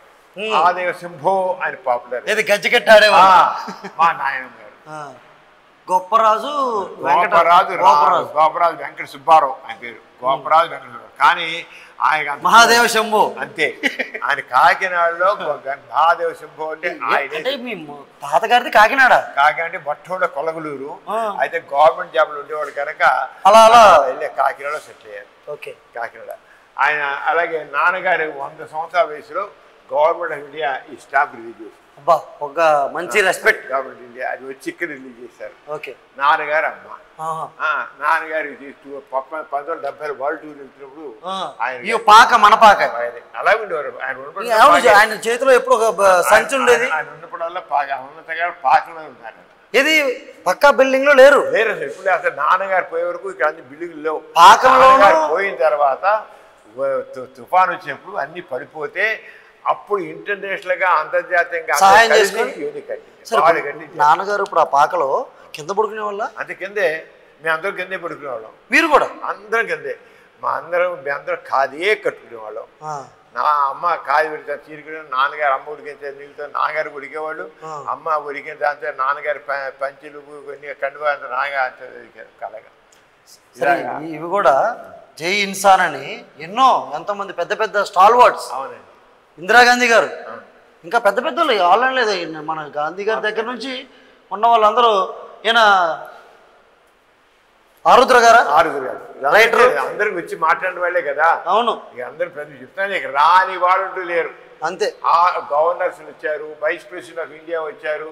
ఆదేవ సింహో ఆయన పాపులర్. ఇది గజ్జికట్టాడే మా నాయనమ్మ గారు గోపరాజు వెంకట సుబ్బారావు ఆయన పేరు. గోపరాజు వెంకట సుబ్బారావు కానీ ఆయన మహాదేవ శంభో అంతే. ఆయన కాకినాడలో మహాదేవ శంభో అంటే అంటే మీ తాతగారిది కాకినాడ. కాకినాడ మొట్టమొదటి కొలగలూరు. అయితే గవర్నమెంట్ జాబ్లు ఉండేవాడు కనుక అలా అలా వెళ్ళి కాకినాడలో సెటిల్ అయ్యారు. ఓకే, కాకినాడ. ఆయన అలాగే నాన్నగారు 100 సంవత్సరాల వయసులో గవర్నమెంట్ ఆఫ్ ఇండియా ఈ స్టాంప్ రిలీజ్ చేశారు. అబ్బా, ఒక మంచి రెస్పెక్ట్. గవర్నమెంట్ ఇండియా అది వచ్చి ఇక్కడ రిలీజ్ చేశారు. ఓకే, నాన్నగారు అమ్మ. నాన్నగారు 1970 వరల్డ్ టూర్ వెళ్తున్నప్పుడు ఆయన పాక మన పాక అలా ఉండేవారు. ఆయన చేతిలో ఎప్పుడు ఒక సంచి ఉండేది. ఆయన ఉన్నప్పుడల్లా పాక ఉన్నతగా పాకలో ఉన్నారు. ఇది పక్కా బిల్డింగ్ లో లేరు లేరు అసలు. ఇప్పుడు అసలు నాన్నగారు పోయే వరకు ఇక్కడ అన్ని బిల్డింగ్ లేవు. పాకంలో పోయిన తర్వాత తుఫాన్ వచ్చినప్పుడు అన్ని పడిపోతే అప్పుడు ఇంటర్నేషనల్ గా అంతర్జాతీయంగా సహాయం చేసుకుని నాన్నగారు ఇప్పుడు ఆ పాకలో కింద పడుకునే వాళ్ళ. అంతే కిందే, మేము అందరం కిందే పడుకునే వాళ్ళం. మీరు కూడా? అందరం కిందే. మేమందరం ఖాదీయే కట్టుకునే వాళ్ళం. నా అమ్మ ఖాదీ పెడతారు చీరుకునే, నాన్నగారు అమ్మ ఉడికించే నీళ్ళతో నాన్నగారు ఉడికేవాళ్ళు, అమ్మ ఉడికిన దాంతో నాన్నగారు పంచులు కొన్ని కండువా నాన్నగారు ఉడికారు కలగా. ఇవి కూడా జై ఇన్సాన్ అని ఎన్నో ఎంతోమంది పెద్ద పెద్ద స్టాల్ వర్డ్స్. అవునండి. ఇందిరాగాంధీ గారు ఇంకా పెద్ద పెద్ద ఆన్లైన్ లేదు. మన గాంధీ గారి దగ్గర నుంచి ఉన్న వాళ్ళందరూ ఈయన ఆరుద్ర గారు రైటర్ అందరికి వచ్చి మాట్లాడిన వాళ్ళే కదా. అవును, ఇక అందరు ప్రతి చెప్తాను ఇక రాని వాళ్ళు లేరు. అంతే. ఆ గవర్నర్స్ వచ్చారు, వైస్ ప్రెసిడెంట్ ఆఫ్ ఇండియా వచ్చారు,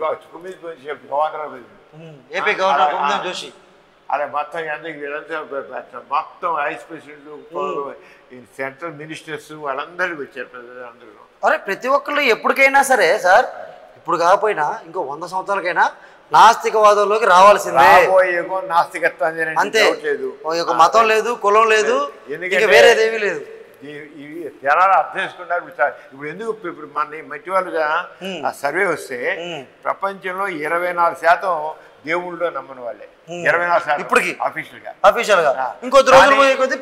గవర్నర్ ఏపీ గవర్నర్ జోషి, అలా మొత్తం అందరికి వీళ్ళంతా మొత్తం వైస్ ప్రెసిడెంట్ సెంట్రల్ మినిస్టర్స్ వాళ్ళందరికీ వచ్చారు అందరూ. అరే ప్రతి ఒక్కళ్ళు ఎప్పటికైనా సరే సార్, ఇప్పుడు కాకపోయినా ఇంకో 100 సంవత్సరాలకైనా నాస్తికవాదంలోకి రావాల్సిందే. నాస్తికత్వం అంతే. ఒక మతం లేదు, కులం లేదు, వేరేదేమీ లేదు. జనాలు అర్థం చేసుకున్నారు. ఇప్పుడు ఎందుకు ఇప్పుడు మన మట్టి వాళ్ళుగా ఆ సర్వే వస్తే ప్రపంచంలో 24% దేవుళ్ళు నమ్మని వాళ్ళే. 24% ఇప్పటికి అఫీషియల్ గా. ఇంకొద్ది రోజులు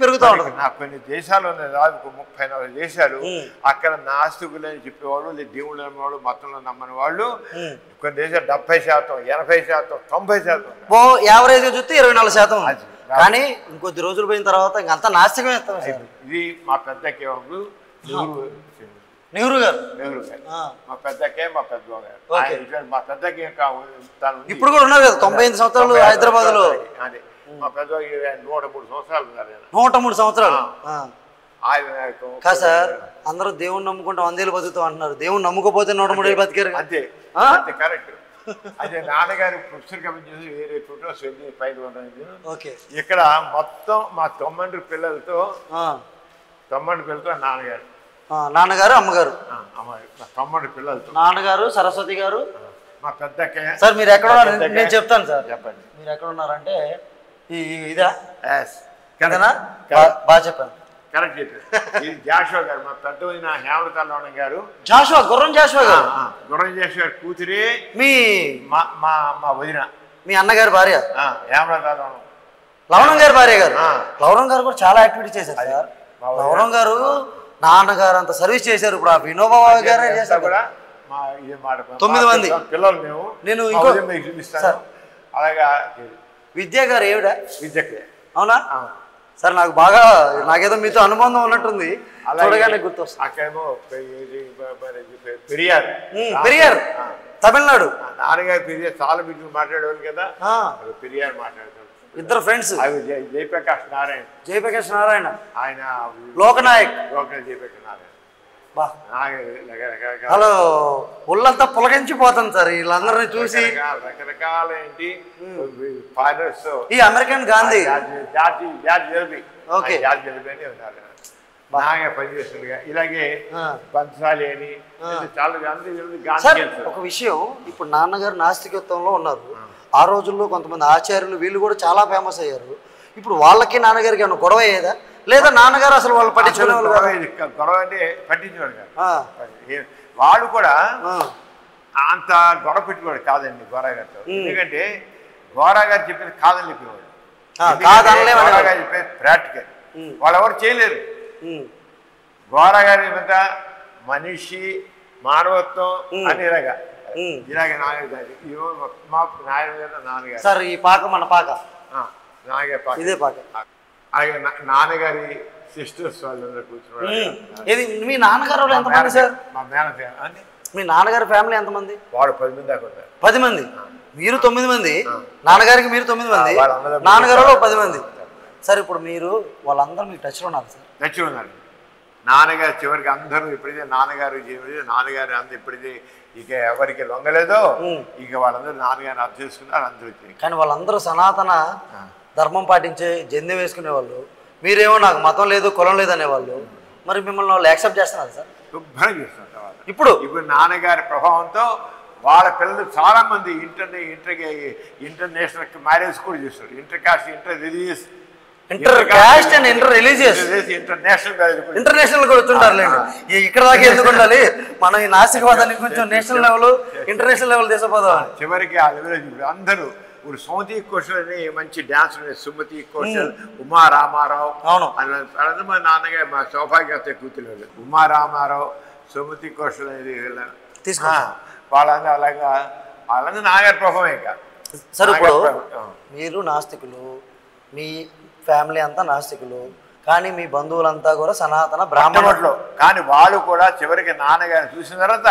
పెరుగుతా ఉంటుంది. నాకు కొన్ని దేశాలు ఉన్నాయి, 34 దేశాలు. అక్కడ నాస్తికులు అని చెప్పేవాళ్ళు, లేదు దేవుళ్ళు నమ్మేవాళ్ళు, మతంలో నమ్మని వాళ్ళు కొన్ని దేశాలు 70%, 80%, 90%. యావరేజ్ గా చూస్తే 24%. కానీ ఇంకొద్ది రోజులు పోయిన తర్వాత ఇంకంతా నాస్తికమే. ఇది మా పెద్దకే నెహ్రూ గారు, మా పెద్దకే మా పెద్దబాబు గారు. మా పెద్దకి ఇప్పుడు కూడా ఉన్నారు కదా 95 సంవత్సరాలు హైదరాబాద్ లో. అదే మా పెద్ద 103 సంవత్సరాలు ఉన్నారు. 103 సంవత్సరాలు కాదు సార్. అందరూ దేవుణ్ణి నమ్ముకుంటే 100 ఏళ్ళు బతుకుతాం అంటున్నారు. దేవుణ్ణి నమ్ముకోపోతే 103 ఏళ్ళు బతికారు. అంతే కరెక్ట్. అదే నాన్నగారు ప్రొఫెసర్ గా చేసి వేరే ఫోటోస్ వెళ్ళి పైన ఉన్నాయి. ఇక్కడ మొత్తం మా 9 పిల్లలతో నాన్నగారు అమ్మగారు 9 పిల్లలతో నాన్నగారు సరస్వతి గారు మా పెద్దకే. సార్ మీరు ఎక్కడ ఉన్నారు? నేను చెప్తాను సార్. చెప్పండి మీరు ఎక్కడ ఉన్నారంటే ఇదా బాగా చెప్పాను. కరెక్ట్ చెప్పారు. ఇది జాషువా గారు, మా పెద్ద హేమలత గారు. జాషువా గుర్రం జాషువా గారు, గుర్రం జాషువా గారు కూతురే మీ మా వదిన, మీ అన్నగారి భార్య హేమలత లవణం గారి భార్య గారు. లవణం గారు కూడా చాలా యాక్టివిటీ చేశారు సార్. లవణం గారు నాన్నగారు అంత సర్వీస్ చేశారు. ఇప్పుడు ఆ వినోబా గారే చేశారు కూడా. 9 మంది పిల్లలు మేము. నేను ఇంకో చూపిస్తాను. అలాగా విద్యా గారు ఏవిడ విద్యకే. అవునా సార్? నాకు బాగా నాకేదో మీతో అనుబంధం ఉన్నట్టుంది. చూడగానే గుర్తొస్తుంది. అక్కడేమో పెరియార్ తమిళనాడు. నాన్నగారు పెరియార్ చాలా మీటింగ్ మాట్లాడేవాళ్ళు కదా. పెరియార్ మాట్లాడతాడు. ఇద్దరు ఫ్రెండ్స్. జయప్రకాష్ నారాయణ ఆయన లోకనాయక్ జయప్రకాష్ నారాయణ. హలో ఒళ్ళంతా పులకించిపోతుంది సార్ వీళ్ళందరినీ చూసి. రకరకాల ఏంటి ఫాదర్స్. ఈ అమెరికన్ గాంధీ బాగా పనిచేస్తుండగా ఇలాగే పంచాలి అని చాలా. ఒక విషయం, ఇప్పుడు నాన్నగారు నాస్తికత్వంలో ఉన్నారు. ఆ రోజుల్లో కొంతమంది ఆచార్యులు వీళ్ళు కూడా చాలా ఫేమస్ అయ్యారు. ఇప్పుడు వాళ్ళకి నాన్నగారికి ఏమన్నా గొడవ అయ్యేదా, లేదా నాన్నగారు అసలు వాళ్ళు పట్టించుకునే గొడవ అంటే పట్టించేవాడు కాదు. వాళ్ళు కూడా అంత గొడవ పెట్టేవాడు కాదండి గోరా గారితో. ఎందుకంటే గోరా గారు చెప్పేది కాదని చెప్పేవాడు. గోరా గారు చెప్పేది ప్రాక్టికల్. వాళ్ళు ఎవరు చేయలేరు. గోరా గారి మీద మనిషి మానవత్వం అని ఇలాగా నాన్నగారు మా నాన్నగారు సార్. ఈ పాక మన పాక నాన్నగారి పాక ఇదే పాక. అలాగే నాన్నగారి సిస్టర్స్ వాళ్ళందరూ కూర్చున్నారు. ఇది మీ నాన్నగారు వాళ్ళు ఎంతమంది సార్? మా మేనఫ్యామిలీ. మీ నాన్నగారి ఫ్యామిలీ ఎంతమంది? వాడు 10 మంది దాకా ఉంటారు. 10 మంది. మీరు 9 మంది, నాన్నగారికి మీరు 9 మంది, నాన్నగారు 10 మంది. సార్ ఇప్పుడు మీరు వాళ్ళందరూ మీకు టచ్లో ఉన్నారు సార్? టచ్లో ఉన్నారు. నాన్నగారు చివరికి అందరూ ఎప్పుడైతే నాన్నగారు అందరూ ఎప్పుడైతే ఇక ఎవరికి లొంగలేదో ఇక వాళ్ళందరూ నాన్నగారిని అర్థం చేసుకున్నారు. అందరూ కానీ వాళ్ళందరూ సనాతన ధర్మం పాటించే జందెం వేసుకునే వాళ్ళు, మీరేమో నాకు మతం లేదు కులం లేదు అనేవాళ్ళు. మరి మిమ్మల్ని వాళ్ళు యాక్సెప్ట్ చేస్తున్నారు సార్? శుభ్రం చేస్తున్నారు. ఇప్పుడు నాన్నగారి ప్రభావంతో వాళ్ళ పిల్లలు చాలా మంది ఇంటర్నేషనల్ మ్యారేజ్ కూడా చేస్తారు. ఇంటర్ కాస్ట్, ఇంటర్నేషనల్ కూడా వచ్చుంటారు. ఇక్కడ దాకా ఎందుకు ఉండాలి, మనం ఈ నాస్తికవాదాన్ని కొంచెం నేషనల్ లెవెల్ ఇంటర్నేషనల్ లెవెల్ తీసుకుపోదాం. చివరికి ఆ లెవెల్ అందరూ ఇప్పుడు సుమతి కౌశల్ అని మంచి డాన్స్ సుమతి కౌశల్, ఉమా రామారావు. అవును, మా నాన్నగారు మా సౌభాగ్యత కూతురు ఉమా రామారావు, సుమతి కౌశల్ అనేది వాళ్ళందరూ వాళ్ళందరూ నాన్నగారి ప్రభావమే. సరే ఇప్పుడు మీరు నాస్తికులు, మీ ఫ్యామిలీ అంతా నాస్తికులు, కానీ మీ బంధువులంతా కూడా సనాతన బ్రాహ్మణులు. కానీ వాళ్ళు కూడా చివరికి నాన్నగారిని చూసిన తర్వాత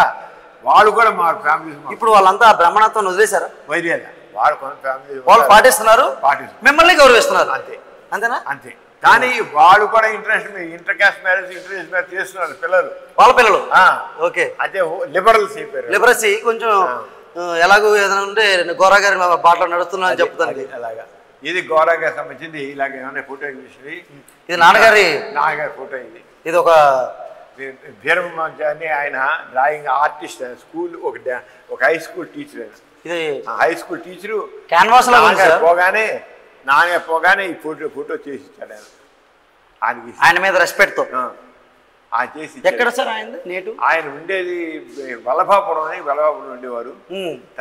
వాళ్ళు కూడా మా ఫ్యామిలీ ఇప్పుడు వాళ్ళంతా బ్రాహ్మణత్వం వదిలేశారా? వైద్యాల వాళ్ళు కొంత ఫ్యామిలీ వాళ్ళు పాటిస్తున్నారు, మిమ్మల్ని గౌరవిస్తున్నారు. అంతే, అంతేనా? అంతే. కానీ వాళ్ళు కూడా ఇంటర్ కాస్ట్ మ్యారేజ్ చేస్తున్నారు పిల్లలు, వాళ్ళ పిల్లలు. ఓకే, అదే లిబరల్స్ లిబరసీ కొంచెం ఎలాగో ఏదైనా ఉంటే గోరా గారి బాటలో నడుస్తున్నా అని చెప్తాను. అలాగా ఇది గోరా గారికి సంబంధించింది. ఇలాగ ఏమన్నా ఫోటో చూసి ఇది నాన్నగారి ఫోటో. ఇది ఒక వీరబ్రహ్మచారి, ఆయన డ్రాయింగ్ ఆర్టిస్ట్, స్కూల్ ఒక హై స్కూల్ టీచర్. ఇది హై స్కూల్ టీచరు. క్యాన్వాస్ పోగానే ఈ ఫోటో చేసి ఇచ్చాడు ఆయన మీద రెస్పెక్ట్ తో. ఆయన చేసి ఎక్కడ సార్ ఆయన నేటు? ఆయన ఉండేది వల్లభాపురం అని, వల్లభాపురం ఉండేవారు.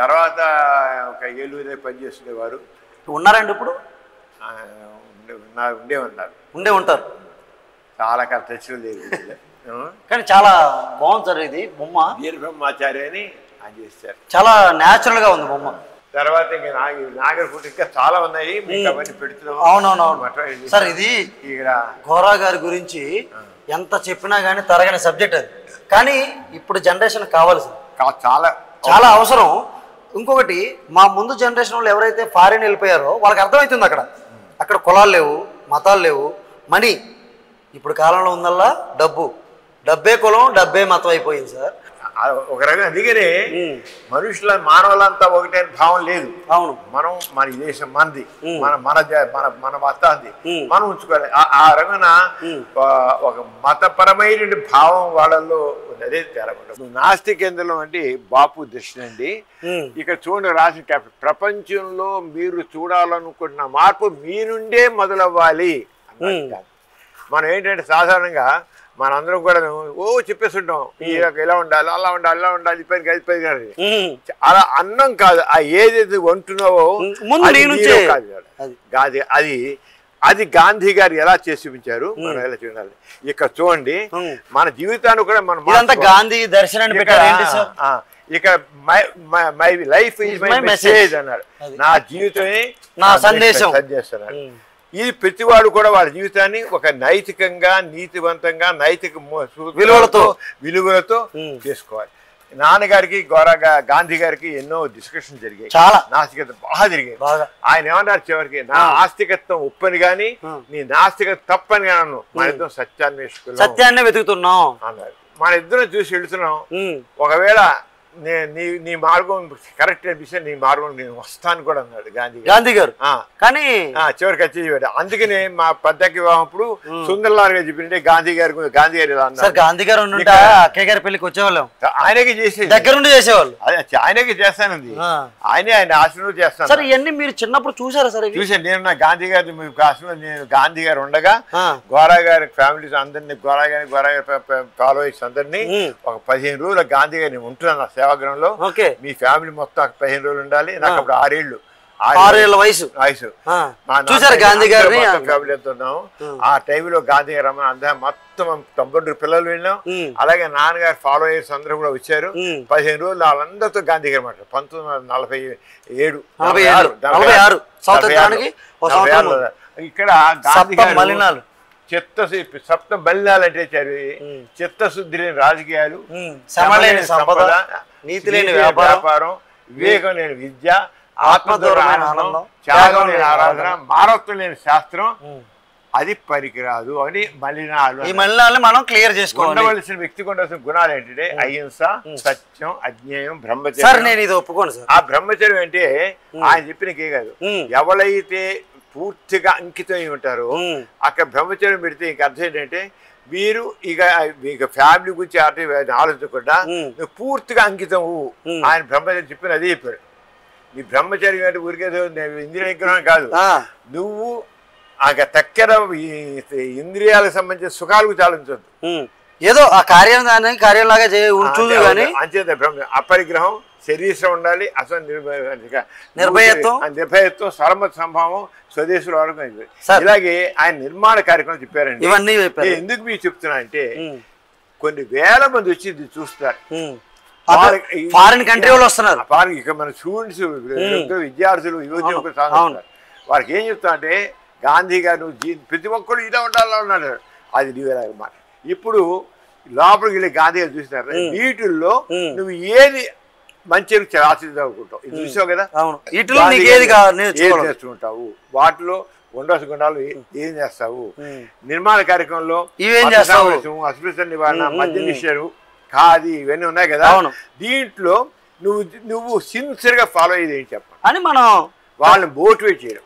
తర్వాత ఒక ఏలూరు పనిచేస్తుండేవారు. ఉన్నారండి ఇప్పుడు? ఉండే ఉంటారు. చాలా కాలం టచ్లో లేదు కానీ చాలా బాగుంది సార్ ఇది బొమ్మ. వీరబ్రహ్మచారి అని ఆయన చేస్తారు. చాలా న్యాచురల్ గా ఉంది బొమ్మ. తర్వాత ఇంకా నాగర్ ఫుడ్ ఇంకా చాలా ఉన్నాయి, అవన్నీ పెడుతున్నాం. అవునవునవును సార్. ఇది గోరా గారి గురించి ఎంత చెప్పినా కానీ తరగని సబ్జెక్ట్ అది. కానీ ఇప్పుడు జనరేషన్ కావాల్సింది, చాలా చాలా అవసరం. ఇంకొకటి, మా ముందు జనరేషన్ వాళ్ళు ఎవరైతే ఫారిన్ వెళ్ళిపోయారో వాళ్ళకి అర్థమవుతుంది అక్కడ కులాలు లేవు, మతాలు లేవు, మనీ. ఇప్పుడు కాలంలో ఉందల్లా డబ్బే కులం, డబ్బే మతం అయిపోయింది సార్. ఒక రకంగా అందుకనే మనుషుల మానవులంతా ఒకటే భావం లేదు. అవును, మనం మన దేశం మంది, మన మతాన్ని మనం ఉంచుకోవాలి. ఆ రకంగా ఒక మతపరమైన భావం వాళ్ళల్లో అదే తెరగొండ. నాస్తి కేంద్రంలో అంటే బాపు దర్శనం అండి. ఇక్కడ చూడండి రాసిన క్యాప్షన్, ప్రపంచంలో మీరు చూడాలనుకుంటున్న మార్పు మీ నుండే మొదలవ్వాలి. మనం ఏంటంటే సాధారణంగా మనందరం కూడా చెప్పేస్తుంటాం, ఇలా ఉండాలి, అలా ఉండాలి, అలా ఉండాలి, పది అలా అన్నం కాదు. ఆ ఏదైతే వంటున్నావో కాదు, అది గాంధీ గారు ఎలా చేసి చూపించారు, మనం ఎలా చూడాలి. ఇక్కడ చూడండి, మన జీవితాన్ని కూడా మనం గాంధీ దర్శనాన్ని ఇక్కడ my life is my message అన్నాడు. నా జీవితమే నా సందేశం అన్నాడు. ఇది ప్రతివాడు కూడా వాళ్ళ జీవితాన్ని ఒక నైతికంగా, నీతివంతంగా, నైతిక విలువలతో చేసుకోవాలి. నాన్నగారికి గాంధీ గారికి ఎన్నో డిస్కషన్ జరిగాయి, చాలా నాస్తికత బాగా జరిగాయి. ఆయన ఏమన్నారు చివరికి, నా ఆస్తికత్వం ఉప్పని గాని నీ నాస్తికత తప్పని గాను మన ఇద్దరం సత్యాన్ని వెతుకుతున్నాం అన్నారు. మన ఇద్దరం చూసి వెళుతున్నాం. ఒకవేళ నీ మార్గం కరెక్ట్ అనిపిస్తే నీ మార్గం నేను వస్తాను కూడా అన్నాడు గాంధీ గారు. కానీ చివరికి వచ్చి అందుకనే మా పెద్దకి వివాహం అప్పుడు సుందర్లాల్ గారు చెప్పింటే గాంధీ గారు ఇలా అన్నారు. గాంధీ గారు అక్కయ్య గారి పెళ్లికి వచ్చేవాళ్ళం, ఆయనకి చేసే దగ్గరుండి చేసేవాళ్ళు. ఆయనకి చేస్తానంది, ఆయన ఆశ్రమంలో చేస్తాను. సార్ ఇవన్నీ మీరు చిన్నప్పుడు చూసారా? సార్ చూసాను నేను. నా గాంధీ గారి ఆశ్రమంలో నేను గాంధీ గారు ఉండగా గోరా గారి ఫ్యామిలీస్ అందరినీ, గోరా గారి ఫాలోవర్స్ అందరినీ ఒక 15 రోజులు గాంధీ గారిని ఉంటున్నాను సేవాగ్రహంలో. మీ ఫ్యామిలీ మొత్తం 15 రోజులు ఉండాలి. నాకు అప్పుడు 6 ఏళ్ళ వయసు. చూసారు గాంధీ గారిని ఫ్యామిలీ ఎంత ఉన్నాము. ఆ టైంలో గాంధీ గారు అందరూ మొత్తం 92 పిల్లలు వెళ్ళాం. అలాగే నాన్నగారు ఫాలోయర్స్ అందరూ కూడా వచ్చారు. 15 రోజులు వాళ్ళందరితో గాంధీ గారు మాట 1947 ఇక్కడ గాంధీ గారు చిత్తశుద్ధి సప్త బలిదాలంటే చదివి చిత్తశుద్ధి లేని రాజకీయాలు, సంపద, నీతి లేని వ్యాపారం, వివేకం లేని విద్య, ఆత్మదూరమైన ఆనందం, త్యాగం లేని ఆరాధన, మానవత్వం లేని శాస్త్రం అది పనికిరాదు అని మలినాలు. ఈ మలినాలు మనం క్లియర్ చేసుకోవాలి. ఉండవలసిన వ్యక్తికి ఉండవలసిన గుణాలు ఏంటంటే అహింస, సత్యం, అజ్ఞేయం, బ్రహ్మచర్యం. సార్ నేను ఇది ఒప్పుకోను సార్. ఆ బ్రహ్మచర్యం అంటే ఆయన చెప్పినకే కాదు, ఎవరైతే పూర్తిగా అంకితం ఉంటారో అక్కడ బ్రహ్మచర్యం పెడితే ఇంక అర్థం ఏంటంటే మీరు ఇక ఫ్యామిలీ గురించి ఆలోచించకుండా నువ్వు పూర్తిగా అంకితం. ఆయన బ్రహ్మచర్యం చెప్పిన అదే చెప్పారు. నీ బ్రహ్మచర్యం అంటే ఊరికే ఇంద్రియ నిగ్రహం కాదు, నువ్వు తక్కెర ఇంద్రియాలకు సంబంధించిన సుఖాలకు చాలించొద్దు. ఏదో ఆ కార్యంలాగా చూడు కానీ అంచేత అపరిగ్రహం, శరీరం ఉండాలి, అసలు నిర్భయత్వం, సర్మత్ సంభావం, స్వదేశుల వరకు. ఇలాగే ఆయన నిర్మాణ కార్యక్రమం చెప్పారండి. ఇవన్నీ ఎందుకు మీకు చెప్తున్నా అంటే కొన్ని వేల మంది వచ్చి ఇది చూస్తారు. ఫారిన్ కంట్రీ వాళ్ళు వస్తున్నారు. ఇక మన స్టూడెంట్స్, విద్యార్థులు, యువకులు వారికి ఏం చెప్తా అంటే గాంధీ గారు ప్రతి ఒక్కరు ఇలా ఉండాలని ఉన్నాడు. అది మాట. ఇప్పుడు లోపలికి వెళ్ళి గాంధీ గారు చూసినారు, వీటిల్లో నువ్వు ఏది మంచి ఆశించాలనుకుంటావు ఇది చూసావు కదా, ఏం చేస్తుంటావు, వాటిలో ఉండవలసిన గుణాలు ఏం చేస్తావు, నిర్మాణ కార్యక్రమంలో అస్పృశ్య నివారణ, మద్య నిషేధం, ఖాదీ ఇవన్నీ ఉన్నాయి కదా, దీంట్లో నువ్వు సిన్సియర్ గా ఫాలో అయ్యేది ఏంటి చెప్పండి అని మనం వాళ్ళని మోటివేట్ చేయడం.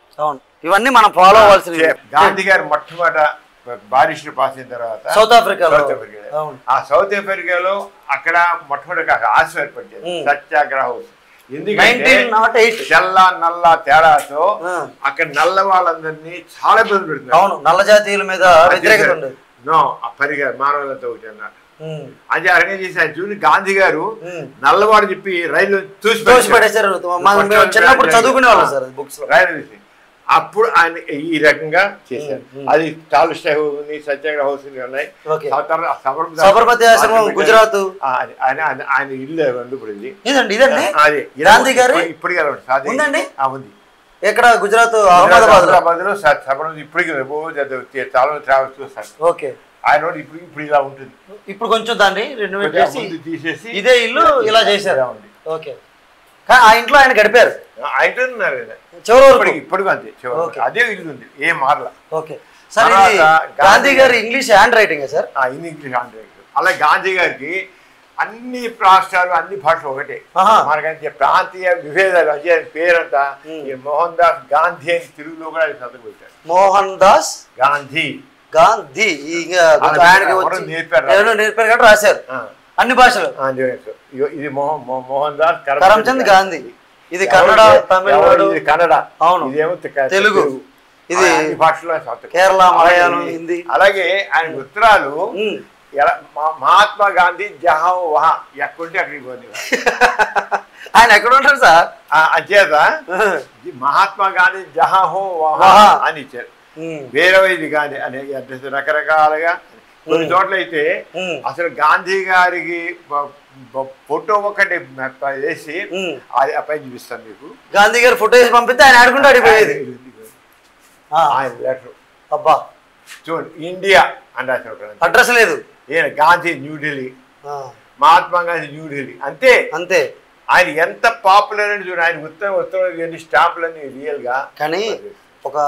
ఇవన్నీ మనం ఫాలో అవ్వాల్సింది. గాంధీ గారు మొట్టమొదట బారిస్టర్ పాస్ అయిన తర్వాత సౌత్ ఆఫ్రికాలో అక్కడ మొట్టమొదటి ఆశ ఏర్పడింది సత్యాగ్రహ హౌస్. ఎందుకంటే తెల్ల నల్ల తేడాతో అక్కడ నల్ల వాళ్ళందరినీ చాలా ఇబ్బంది పెడుతున్నారు. నల్ల జాతీయుల మీద మానవులతో ఒకటి అన్నారు. అది అరణ్యం చేసి ఆయన చూసి గాంధీ గారు నల్లవాడు చెప్పి రైలు తోసిపడేశారు. చదువుకునే వాళ్ళు సార్ రైలు తీసి అప్పుడు ఆయన ఈ రకంగా చేశారు. అది టాల్స్టాయ్ హౌస్, సత్యాగ్రహ హౌస్ ఉన్నాయి. సబర్మతి ఆశ్రమం గుజరాత్ ఆయన ఇల్లు వండుకుడింది. గాంధీ గారు ఇప్పటికీ ఉంది. ఎక్కడ గుజరాత్ అహ్మదాబాద్ లో సబర్మతి ఇప్పటికీ చాలా ట్రావెల్స్ చూస్తారు. ఓకే ఆయన ఇప్పుడు ఇలా ఉంటుంది. ఇప్పుడు కొంచెం దాన్ని తీసేసి ఇదే ఇల్లు ఇలా చేశారు. ఓకే ఆ ఇంట్లో ఆయన గడిపారు. ఆ ఇంట్లో ఉన్నారు ఇప్పటికీ అంతే. అదే ఇల్లు ఉంది, ఏం మారలా. ఓకే సార్, గాంధీ గారు English hand writing sir? English hand writing. అలాగే గాంధీ గారికి అన్ని రాష్ట్రాలు అన్ని భాషలు ఒకటే. మనకంటే ప్రాంతీయ విభేదాలు అంటే పేరంతా మోహన్ దాస్ గాంధీ అని తెలుగులో కూడా చదువు పెట్టారు. మోహన్ దాస్ గాంధీ నేర్పారు కాబట్టి రాశారు అన్ని భాషలు. ఇది మోహన్ దాస్ కరమ్చంద్ గాంధీ. ఇది కన్నడ, తమిళనాడు, కన్నడ, అవును, ఇదేమో తెలుగు, ఇది భాషలో కేరళ, మలయాళం, హిందీ. అలాగే ఆయన ఉత్తరాలు మహాత్మా గాంధీ జహా వహా ఎక్కడుంటే అక్కడికి పోయింది. ఆయన ఎక్కడ ఉంటారు సార్? అచేత మహాత్మా గాంధీ జహా హో వహా అని ఇచ్చారు. వేరేది గాంధీ అనే అడ్రస్ రకరకాలుగా. కొన్ని చోట్ల అయితే అసలు గాంధీ గారికి ఫోటో ఒకటి వేసి అది అపై చూపిస్తాను మీకు. గాంధీ గారు ఫోటో వేసి పంపిస్తే ఆయన ఆడుకుంటూ అడిపోయేది. ఆయన లెటర్ అబ్బా చూడండి, ఇండియా అంటే అడ్రస్ లేదు. ఈయన గాంధీ న్యూఢిల్లీ, మహాత్మా గాంధీ న్యూఢిల్లీ. అంతే అంతే. ఆయన ఎంత పాపులర్ అని చూడండి. ఆయన ఉత్తరం స్టాంపులన్నీ రియల్ గా. కానీ ఒక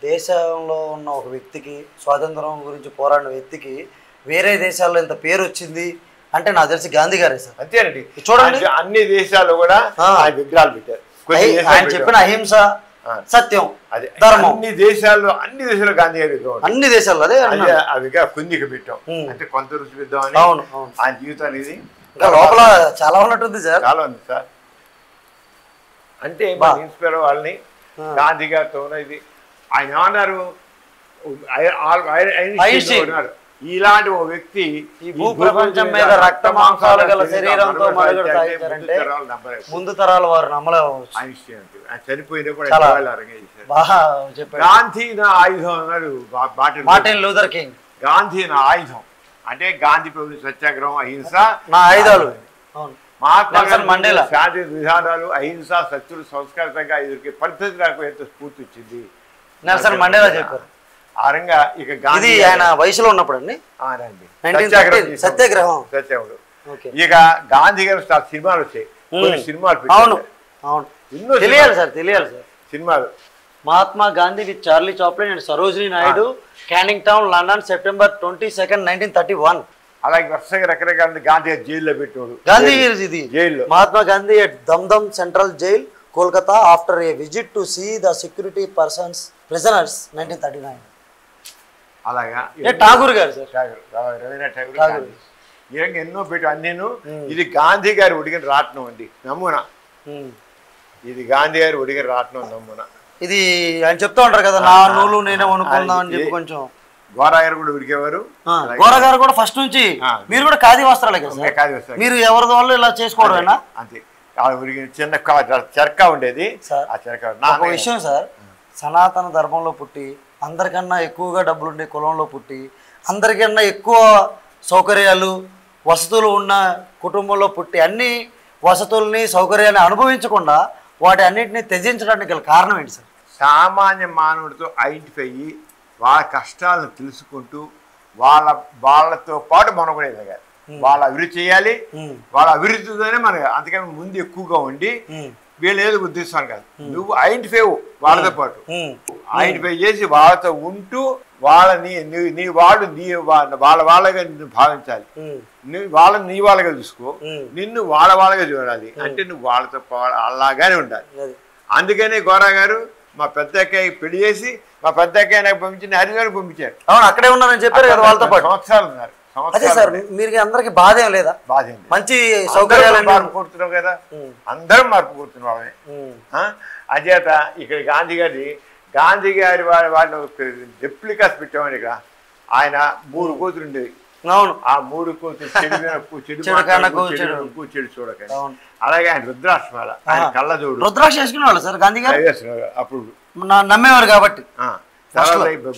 దేశంలో ఉన్న ఒక వ్యక్తికి, స్వాతంత్రం గురించి పోరాడిన వ్యక్తికి వేరే దేశాల్లో ఇంత పేరు వచ్చింది అంటే నాకు తెలిసి గాంధీ గారే సార్. అంతేనండి. చూడండి, అన్ని దేశాలు కూడా ఆయన విగ్రహాలు పెట్టారు. ఆయన చెప్పిన అహింస, సత్యం, ధర్మం అన్ని దేశాల్లో గాంధీ గారి విగ్రహం. అన్ని దేశాల్లో అదే ఆ విగ్రహం కుందికి పెట్టాం. అంటే కొంత రుచి పెద్దామని. అవును, ఆయన జీవితాన్ని ఇది లోపల చాలా ఉన్నట్టుంది సార్. చాలా ఉంది సార్. అంటే ఇన్స్పైర్ వాళ్ళని గాంధీ గారితో ఇది. ఆయన ఏమన్నారు, ఇలాంటి ఓ వ్యక్తి ఈ భూప్రపంచం మీద రక్త మాంసాలు గల శరీరంతో మనుగడ సాగించారంటే ముందు తరాల వారు నమ్మలేము. చనిపోయినప్పుడు గాంధీ నా ఆయుధం అన్నాడు మార్టిన్ లూథర్ కింగ్. గాంధీ నా ఆయుధం అంటే గాంధీ ప్రభుత్వ సత్యాగ్రహం, అహింస నా ఆయుధాలు. మహాత్మా గాంధీ శాంతి విధానాలు, అహింస, సత్యులు, సంస్కారితంగా ఎదుర్కే పద్ధతి నాకు ఎంత స్ఫూర్తి వచ్చింది నెల్సన్ మండేలా చెప్పారు. ఆ రంగా ఇక గాంధీ ఆయన వయసులో ఉన్నప్పుడు అండి సత్యాగ్రహం. ఇక గాంధీ గారు సినిమాలు వచ్చాయి, సినిమాలు అవును అవును తెలియాలి సార్ సినిమాలు. Mahatma Gandhi with Charlie Chaplin and Sarojini Naidu, canning town, London, September 22, 1931. అలాగే వరుసగా రకరకాల గాంధీ గారు జైల్లో పెట్టినాడు. గాంధీ ఇది జైల్లో. Mahatma Gandhi at Dumdum central jail, Kolkata, after a visit to see the security prisoners, 1939. అలాగా ఠాగూర్ గారు సార్, రవీంద్రనాథ్ ఠాగూర్ ఈ రంగా ఎన్నో పెట్టి అన్నీను. ఇది గాంధీ గారు ఉడిగిన రాట్నం అండి, నమూనా. ఇది గాంధీ గారు ఉడిగిన రాట్నం నమూనా. ఇది ఆయన చెప్తా ఉంటారు కదా, నా నూలు నేనే వనుకుందాం అని చెప్పి. కొంచెం గోరా గారు కూడా ఉడికేవారు. గోరా గారు కూడా ఫస్ట్ నుంచి. మీరు కూడా ఖాదీ వస్త్రాలే కదా సార్? ఖాదీ వస్త్రాలు. మీరు ఎవరిది వాళ్ళు ఇలా చేసుకోవడమేనా? అంతే. చిన్న చెరక ఉండేది. ఆ చెరక ఒక విషయం సార్, సనాతన ధర్మంలో పుట్టి, అందరికన్నా ఎక్కువగా డబ్బులుండే కులంలో పుట్టి, అందరికన్నా ఎక్కువ సౌకర్యాలు వసతులు ఉన్న కుటుంబంలో పుట్టి, అన్ని వసతుల్ని సౌకర్యాన్ని అనుభవించకుండా వాటి అన్నింటినీ త్యజించడానికి గల కారణం ఏంటి సార్? సామాన్య మానవుడితో ఐడెంటిఫై అయ్యి వాళ్ళ కష్టాలను తెలుసుకుంటూ వాళ్ళతో పాటు మనం కూడా ఎదగాలి. వాళ్ళ అభివృద్ధి చేయాలి. వాళ్ళ అభివృద్ధితోనే మనకి, అందుకని ముందు ఎక్కువగా ఉండి వీళ్ళు ఏదో ఉద్దేశం కాదు, నువ్వు ఐడెంటిఫై వాళ్ళతో పాటు ఐడెంటిఫై చేసి వాళ్ళతో ఉంటూ వాళ్ళని నీ వాళ్ళు వాళ్ళగా నిన్ను భావించాలి. వాళ్ళని నీ వాళ్ళగా చూసుకో, నిన్ను వాళ్ళగా చూడాలి. అంటే నువ్వు వాళ్ళతో అలాగానే ఉండాలి. అందుకనే గోరా గారు మా పెద్దక్కయ్య పెళ్లి చేసి మా పెద్దక్కయ్య నాకు పంపించి హరిగారు పంపించారు. అవును, అక్కడే ఉన్నారని చెప్పారు కదా, వాళ్ళతో పాటు సంవత్సరాలు ఉన్నారు. అదే సార్, మీరు అందరికి బాధ ఏం లేదా? బాధ మంచి సౌకర్యాలు మార్పు కోరుతున్నావు కదా, అందరం మార్పు కోరుతున్నాం వాళ్ళని. అచేత ఇక్కడ గాంధీ గారి వాళ్ళ రెప్లికాస్ పెట్టామని ఇక్కడ ఆయన 3 కూతురు ఉండేవి. అవును, ఆ 3 కూతురు చెడు చూడక. అలాగే ఆయన రుద్రాక్షమాల, ఆయన కళ్ళజోడు రుద్రాక్ష వేసుకునేవాళ్ళు సార్ గాంధీ గారు అప్పుడు, నమ్మేవారు కాబట్టి.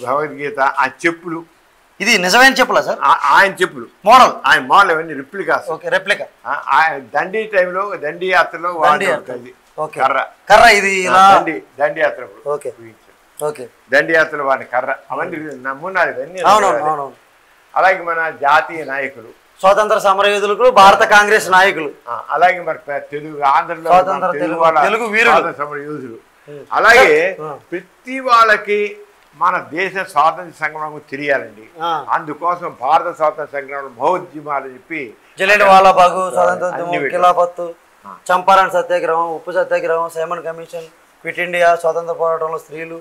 భగవద్గీత, ఆ చెప్పులు, ఇది నిజమైన చెప్పులా సార్? ఆయన చెప్పులు మోడల్, ఆయన మోడల్ అవన్నీ రెప్లికాస్. రెప్లికా. దండి టైంలో, దండి యాత్రలో కర్ర, ఇది దండి యాత్ర, దండి యాత్రలో వాడిని కర్ర, అవన్నీ నమూనాలు ఇవన్నీ. అలాగే మన జాతీయ నాయకులు, స్వాతంత్ర సమరయోధులకు, భారత కాంగ్రెస్ నాయకులు, అలాగే మన తెలుగు ఆంధ్రలో తెలుగు వీరులు సమరయోధులు. అలాగే ప్రతి వాళ్ళకి మన దేశ స్వాతంత్ర సంగ్రామం తెలియాలండి. అందుకోసం భారత స్వాతంత్ర సంగ్రామం మహోద్యమాలు చెప్పి జలియన్వాలా బాగ్ స్వాతంత్రోద్యమం, ఖిలాఫత్, చంపారణ్ సత్యాగ్రహం, ఉప్పు సత్యాగ్రహం, సైమన్ కమిషన్, క్విట్ ఇండియా, స్వాతంత్ర పోరాటంలో స్త్రీలు.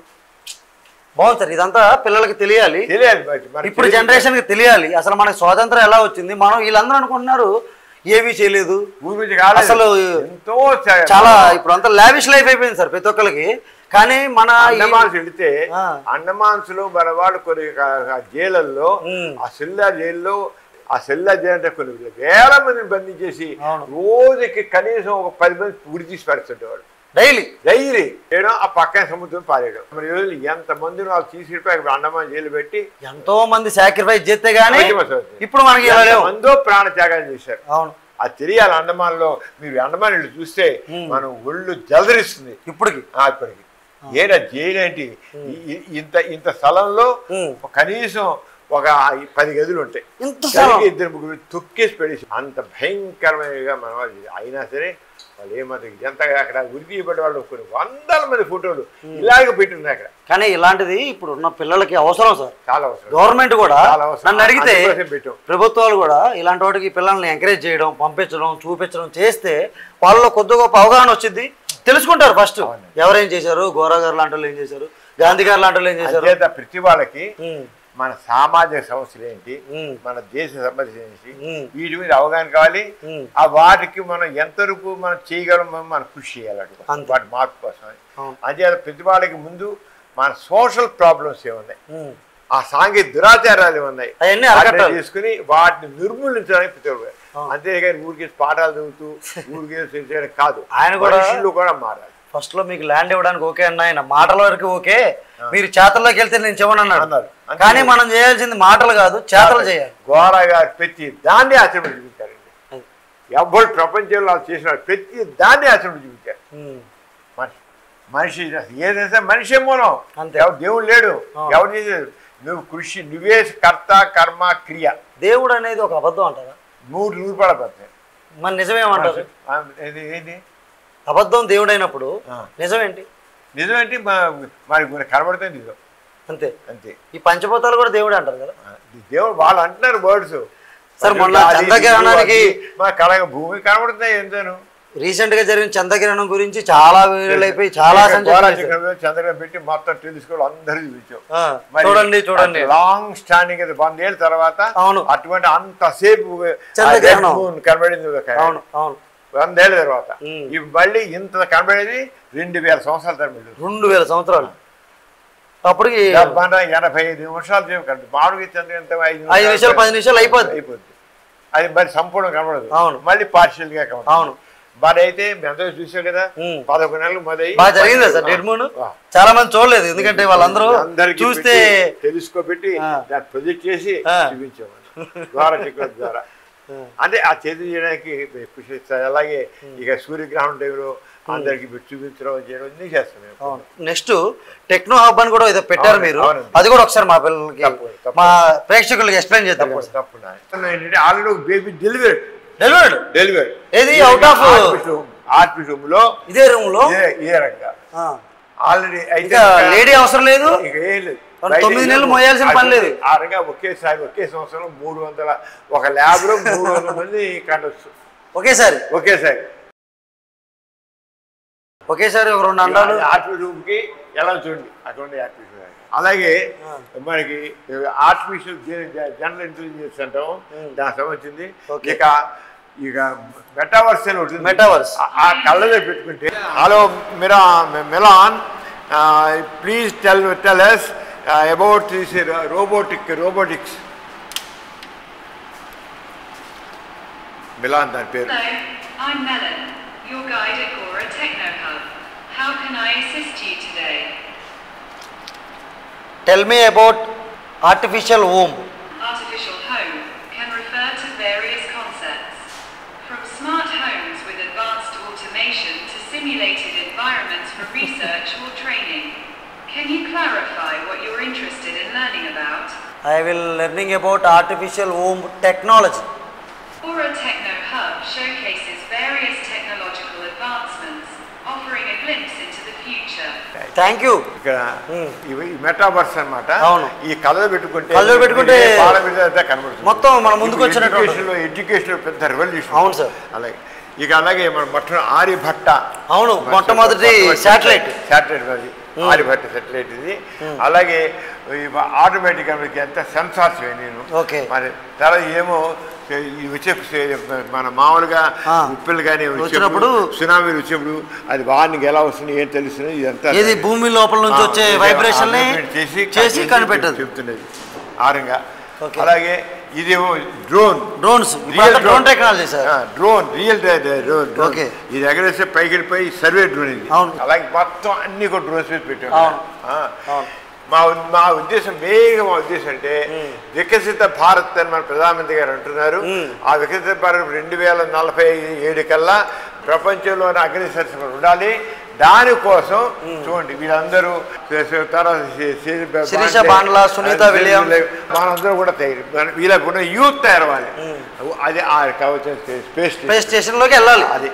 బాగుంది సార్, ఇదంతా పిల్లలకి తెలియాలి. ఇప్పుడు జనరేషన్ కి తెలియాలి అసలు మనకి స్వాతంత్రం ఎలా వచ్చింది. మనం వీళ్ళందరూ అనుకుంటున్నారు ఏమీ చేయలేదు అసలు, చాలా ఇప్పుడు అంతా లావిష్ లైఫ్ అయిపోయింది సార్ ప్రతి ఒక్కరికి. కానీ మన అండమాన్స్ వెళితే, అండమాన్స్ లో మన వాళ్ళు కొన్ని జైళ్ళల్లో, ఆ సెల్లా జైల్లో, ఆ సెల్లా జైలు అంటే కొన్ని వేల మందిని బంధించేసి రోజుకి కనీసం ఒక 10 మంది ఉరి తీసి పెడుతుంటేవాడు. డైలీ ఏడో ఆ పక్కన సముద్రం పారేయడం. మరి ఎంత మందిని వాళ్ళు తీసుకెళ్ళిపోయి అండమాన్ జైలు పెట్టి ఎంతో మంది సాక్రిఫైస్ చేస్తే గానీ ఇప్పుడు మనకి ఎంతో ప్రాణ త్యాగాలు చేశారు. అవును, అది తెలియాలి. అండమాన్ లో మీరు అండమాన్ ఇల్లు చూస్తే మనం ఒళ్ళు జలదరిస్తుంది ఇప్పటికి. ఏడా జైలు ఏంటి, ఇంత స్థలంలో కనీసం ఒక 10 గదులు ఉంటాయి, 2-3 తొక్కేసి పెడేసి అంత భయంకరమైనగా మన వాళ్ళు. అయినా సరే వాళ్ళు ఏమాత్రం ఎంత అక్కడ ఉరి తీయబడ్డ వాళ్ళు కొన్ని 100 మంది ఫోటోలు ఇలాగ పెట్టింది అక్కడ. కానీ ఇలాంటిది ఇప్పుడు ఉన్న పిల్లలకి అవసరం సార్, చాలా అవసరం. గవర్నమెంట్ కూడా నన్ను అడిగితే ప్రభుత్వాలు కూడా ఇలాంటి వాటికి పిల్లల్ని ఎంకరేజ్ చేయడం, పంపించడం, చూపించడం చేస్తే వాళ్ళలో కొద్ది గొప్ప అవగాహన వచ్చింది, తెలుసుకుంటారు. ఫస్ట్ ఎవరేం చేశారు, గోరా గారు లాంటి వాళ్ళు ఏం చేశారు, గాంధీ గారు లాంటి వాళ్ళు ఏం చేశారు. ప్రతి వాళ్ళకి మన సామాజిక సమస్యలు ఏంటి, మన దేశ సమస్యలు ఏంటి, వీటి మీద అవగాహన కావాలి. ఆ వాటికి మనం ఎంతవరకు మనం చేయగలం, మనం కృషి చేయాలి వాటి మార్పు కోసం. అంతే ప్రతి వాళ్ళకి ముందు మన సోషల్ ప్రాబ్లమ్స్ ఏమున్నాయి, ఆ సాంఘిక దురాచారాలు ఏమున్నాయి అవన్నీ తీసుకుని వాటిని నిర్మూలించడానికి ప్రతి ఒక్కరు. అంతేగాని ఊరికే పాఠాలు చదువుతూ ఊరికే చేయడం కాదు, ఆయన కూడా మారాలి. ఫస్ట్ లో మీకు ల్యాండ్ ఇవ్వడానికి ఓకే అన్న, ఆయన మాటల వరకు ఓకే, మీరు చేతల్లోకి వెళ్తే నేను చెవనన్నాడు. కానీ మనం చేయాల్సింది మాటలు కాదు, చేతలు చేయాలి. గోరా గారు ప్రతి దాన్ని ఆచరణ చూపించారండి. ఎవరు ప్రపంచంలో చేసిన ప్రతి దాన్ని ఆచరణ చూపించారు. మనిషి ఏదైతే మనిషే మూలం, ఎవరు దేవుడు లేడు, ఎవరు చేసేది నువ్వు కృషి, నువ్వే కర్త కర్మ క్రియ. దేవుడు అనేది ఒక అబద్ధం అంటారా? 100 పడతాయి. మన నిజమేమంటారు? ఏంటి అబద్ధం దేవుడు అయినప్పుడు నిజమేంటి? నిజమేంటి మరి కనబడితే నిజం అంతే. అంతే. ఈ పంచభూతాలు కూడా దేవుడే అంటారు కదా. దేవుడు వాళ్ళు అంటున్నారు వర్డ్స్. సార్ మొన్న చంద్రగ్రహణానికి మా కళ భూమి కనబడుతున్నాయి ఎంతను. రీసెంట్ గా జరిగిన చంద్రగ్రహణం గురించి చాలా వైరల్ అయిపోయి చాలా చంద్రగ్రహణం పెట్టి మొత్తం టెలిస్కోప్ అందరూ చూపించాం. చూడండి లాంగ్ స్టాండింగ్ 100 ఏళ్ళ తర్వాత అటువంటి అంతసేపు కనబడింది. 100 ఏళ్ళ తర్వాత ఇవి మళ్ళీ ఇంత కనబడేది 2000 సంవత్సరాల తర్వాత. 2000 సంవత్సరాలు అప్పటికి 85 నిమిషాలు మామూలుగా చంద్రగ్రహణం 5 నిమిషాలు 10 నిమిషాలు అయిపోద్ది. అది మరి సంపూర్ణ కనబడదు. అవును. మళ్ళీ పార్షియల్ గా కనబడదు. అవును. మరి అయితే మేము చూసాం కదా 11 నెలలు మొదలై బాగా జరిగిందా సార్ డెడ్ మూన్? చాలా మంది చూడలేదు, ఎందుకంటే వాళ్ళందరూ చూస్తే టెలిస్కోప్ పెట్టి దాన్ని ప్రొజెక్ట్ చేసి చూపించాము ద్వారా. అంటే ఆ చేతి చేయడానికి అలాగే ఇక సూర్యగ్రహణం టైంలో అందరికి చూపించడం చేయడం అన్ని చేస్తాం. నెక్స్ట్ టెక్నో హబ్ అని కూడా ఏదో పెట్టారు మీరు, అది కూడా ఒకసారి మా పిల్లలకి మా ప్రేక్షకులకి ఎక్స్ప్లెయిన్ చేద్దాం. ఏంటంటే ఆల్రెడీ బేబీ డెలివర్డ్ ఏది అవుట్ ఆఫ్ ఆర్పి రూమ్ లో, ఇదే రూమ్ లో ఇదే రంగా ఆల్రెడీ అయితే లేడీ అవసరం లేదు, ఇక ఏం లేదు. 9 నెలలు మోయాల్సిన పని లేదు. ఆ రంగా ఒకేసారి ఒకే సంవత్సరం 300 ఒక ల్యాబ్ లో 300 మంది కండొచ్చు ఒకేసారి ఒక 2 అండాలు ఆర్పి రూమ్ కి ఎలా చూడండి అటువంటి ఆర్పి. అలాగే మనకి ఆర్టిఫిషియల్ జనరల్ ఇంటెలిజెన్స్ అంటాం, దానికి సంబంధించింది. ఇక మెటావర్స్ అని ఉంటుంది. మెటావర్స్ ఆ కళ్ళలో పెట్టుకుంటే hello Milan please tell us about this robotics. Milan దాని పేరు. I'm Melon, your guide at Gora Techno Hub. How can I assist you today? Tell me about artificial womb. Artificial home can refer to various concepts, from smart homes with advanced automation to simulated environments for research or training. Can you clarify what you're interested in learning about? I will learning about artificial womb technology. Gora Techno Hub showcases various technological advancements, offering a glimpse into the future. Thank you. ఇక్కడ ఈ metaverse అన్నమాట. ఈ కళ్ళలో పెట్టుకుంటే కనబడుతుంది మొత్తం మన ముందుకు వచ్చిన ఎడ్యుకేషన్ పెద్ద రెవల్యూషన్. అవును సార్. అలాగే మన మొట్టమొదటి ఆర్యభట్ట. అవును, మొట్టమొదటి శాటిలైట్ అది ఆర్యభట్ట శాటిలైట్ ఇది. అలాగే ఆటోమేటిక్ ఎంత సెన్సార్స్ నేను మరి తర్వాత ఏమో వచ్చే మన మామూలుగా ఉప్పెలు కానీ వచ్చినప్పుడు సునామీలు వచ్చినప్పుడు అది వానికి ఎలా వస్తుంది ఏం తెలుస్తుంది ఇదంతా ఇది భూమి లోపల నుంచి వచ్చే వైబ్రేషన్ చేసి కనిపెట్టదు చెప్తున్నది ఆరంగా. అలాగే ఇదేమో drone technology sir. Drone real drone ఇది ఎగరేస్తే పైకి వెళ్ళిపోయి సర్వే డ్రోన్ ఇది. అలాగే మొత్తం అన్ని కూడా డ్రోన్స్ మీద పెట్టాము. మా ఉద్దేశం మా ఉద్దేశం అంటే వికసిత భారత్ అని మన ప్రధానమంత్రి గారు అంటున్నారు. ఆ వికసిత భారత్ 2047 కల్లా ప్రపంచంలోని అగ్రికల్చర్ ఉండాలి. దానికోసం చూడండి వీళ్ళందరూ మనందరూ కూడా తయారు, వీళ్ళకు కూడా యూత్ తయారవ్వాలి. అది కావచ్చు స్పేస్ స్టేషన్ లోకి వెళ్ళాలి. అది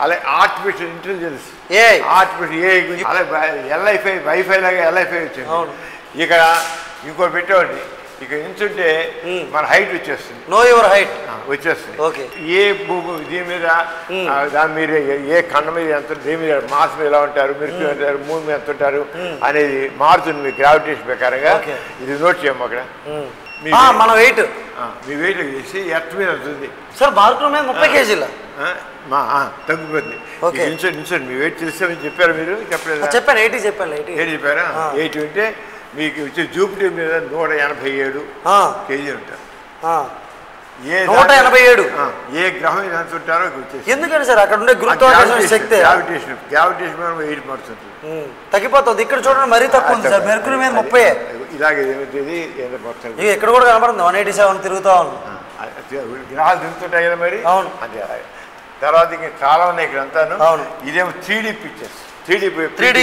అలాగే ఆర్టిఫిషియల్ ఇంటెలిజెన్స్, ఆర్టిఫిషియల్ ఎల్ఐఫై వైఫై లాగా ఎల్ఐఫై వచ్చింది. ఇక్కడ ఇంకో పెట్టేవాడి ఇక ఎంచుంటే మన హైట్ వచ్చేస్తుంది. నో యువర్ హైట్ వచ్చేస్తుంది. ఏ దీని మీద దాని మీరు ఏ ఖండ మీద ఎంత, దీని మీద మాస్ మీద ఎలా ఉంటారు, మీరు ఉంటారు, మూన్ మీద ఎంత ఉంటారు అనేది మారుతుంది మీ గ్రావిటేషన్ ప్రకారంగా. ఇది నోట్ చేయము అక్కడ మన వెయిట్, మీ వెయిట్ చేసి ఎర్త్ మీద వస్తుంది సార్. భారత్ మీద 30 కేజీల తగ్గిపోతుంది. ఇన్సూరెన్స్ మీ వెయిట్ తెలుస్తామని చెప్పారు మీరు? చెప్పలేదు. చెప్పాను 80 చెప్పాను. 80 చెప్పారా? 80 ఉంటే మీకు వచ్చే జూపిటర్ మీద 187 కేజీ ఉంటారు. 187 ఏ గ్రహం ఎంత ఉంటారో వచ్చేసి. ఎందుకంటే సార్ అక్కడ ఉండే గురుత్వాకర్షణ శక్తి గ్రావిటేషన్ మనం 8 పడుతుంది, తగ్గిపోతుంది. ఇక్కడ చూడండి మరీ తక్కువ ఉంది సార్. మెర్కురీ మీద 30. ఇలాగే ఏమవుతుంది ఇక్కడ కూడా కనపడుతుంది 187 తిరుగుతా ఉంది. గ్రహాలు తిరుగుతుంటాయి కదా మరి. అవును. అది తర్వాత ఇంకా చాలా ఉన్నాయి ఇక్కడ అంతాను. ఇదేమో 3D పిక్చర్స్. 3D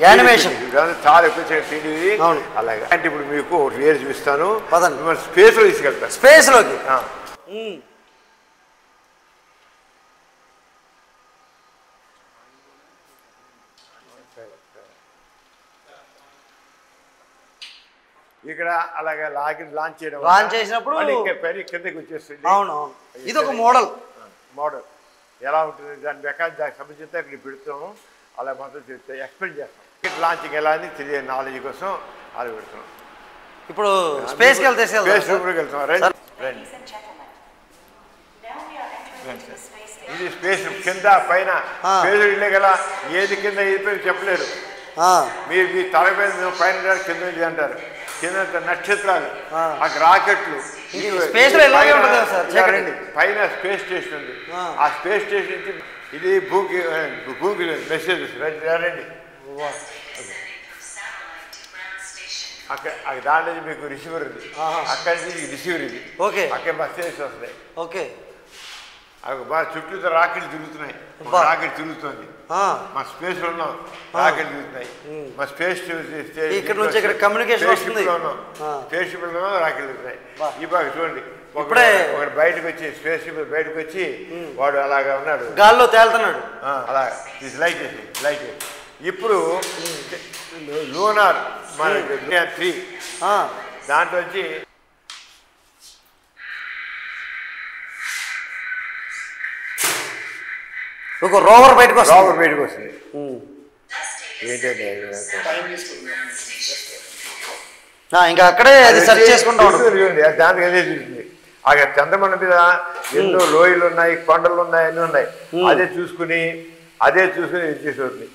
యానిమేషన్ చాలా ఎక్కువ 3D. అలాగే అంటే ఇప్పుడు మీకు ఒకటి వేరు చూపిస్తాను, మిమ్మల్ని స్పేస్లో తీసుకెళ్తాను. స్పేస్లోకి ఇక్కడ అలాగే లాంచ్ చేసినప్పుడు కిందకి వచ్చేస్తుంది. అవును, ఇది ఒక మోడల్ ఎలా ఉంటుంది దాని దానికి సంబంధించి ఇక్కడ పెడుతున్నాము. అలా మాత్రం ఎక్స్ప్లెయిన్ చేస్తాం. లాంచింగ్ ఎలా అని తెలియ నాలెడ్జ్ కోసం అలా పెడుతున్నాం. ఇప్పుడు స్పేస్కి వెళ్తే స్పేస్ రూమ్లోకి వెళ్తాం. రండి. ఇది స్పేస్ కింద పైన స్పేస్ వెళ్ళే గల ఏది కింద ఏది పైన చెప్పలేరు. మీరు మీ తల పైన కింద అంటారు. కింద నక్షత్రాలు, రాకెట్లు, పైన స్పేస్ స్టేషన్ ఉంది. ఆ స్పేస్ స్టేషన్ నుంచి ఇది భూకి మెసేజెస్ రండి. అక్కడ దాంట్లో మీకు రిసీవర్ ఉంది, అక్కడి నుంచి రిసీవర్ ఇది. అక్కడ మెసేజెస్ వస్తాయి. బాగా చుట్టూ రాకెట్లు తిరుగుతున్నాయి. రాకెట్ తిరుగుతుంది, మా స్పేస్ లో ఉన్నాం, రాకెట్ తిరుగుతున్నాయి. మా స్పేస్ ఇక్కడ నుంచి ఇక్కడ కమ్యూనికేషన్ వస్తుంది. స్పేస్ షిప్ లో రాకెట్ తిరుగుతున్నాయి. ఈ బాగా చూడండి, ఒకటి బయటకు వచ్చి స్పేస్ షిప్ బయటకు వచ్చి వాడు అలాగా ఉన్నాడు, గాల్లో తేలుతున్నాడు. అలా లైట్ ఇప్పుడు లూనార్ మన 3 దాంట్లో వచ్చి ఒక రోవర్ బయటకు వస్తుంది. ఏంటంటే ఇంకా అక్కడే అది సెర్చ్ చేసుకుంటా దానికి అదే చూస్తుంది. ఆ చంద్రమండ మీద ఎన్నో లోయలు ఉన్నాయి, కొండలు ఉన్నాయి, అన్నీ ఉన్నాయి. అదే చూసుకుని ఇది చేస్తుంది.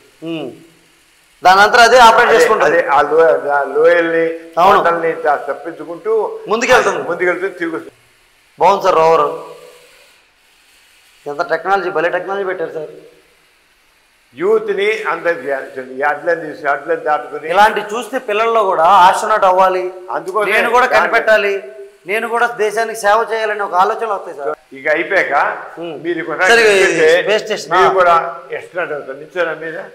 దాని అంతా అదే ఆపరేట్ చేసుకుంటుంది. అదే ఆ లోయల్ని కొండల్ని తప్పించుకుంటూ ముందుకెళ్తుంది తిరిగి వస్తుంది. బాగుంది సార్ రోవర్. ఎంత టెక్నాలజీ, భలే టెక్నాలజీ పెట్టారు సార్. యూత్ని అందరికి అడ్లని దాటుకుని ఇలాంటి చూస్తే పిల్లల్లో కూడా ఆస్ట్రోనాట్ అవ్వాలి, అందుకో నేను కూడా కనిపెట్టాలి, నేను కూడా దేశానికి సేవ చేయాలని ఒక ఆలోచనలు వస్తాయి సార్. ఇక అయిపోయాక మీరు కూడా ఎస్ట్రాట్ అవుతారు. నిచ్చారా మీద అదే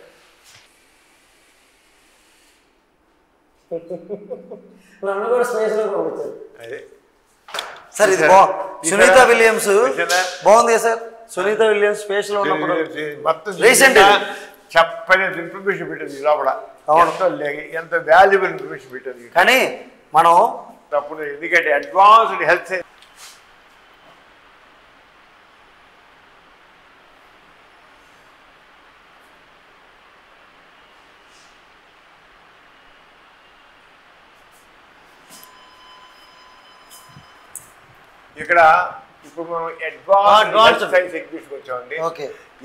సార్. ఇది సునీత విలియమ్స్ బాగుంది కదా సార్. సునీత విలియమ్స్ స్పేస్ లో రీసెంట్ చెప్పని ఇన్ఫర్మేషన్ పెట్టింది లోపల. ఎంత వాల్యుబుల్ ఇన్ఫర్మేషన్ పెట్టింది. కానీ మనం తప్పుడు ఎందుకంటే అడ్వాన్స్డ్ హెల్త్ ఇక్కడ ఇప్పుడు మనం అడ్వాన్స్ సైన్స్ ఎగ్జిబిషన్ వచ్చామండి.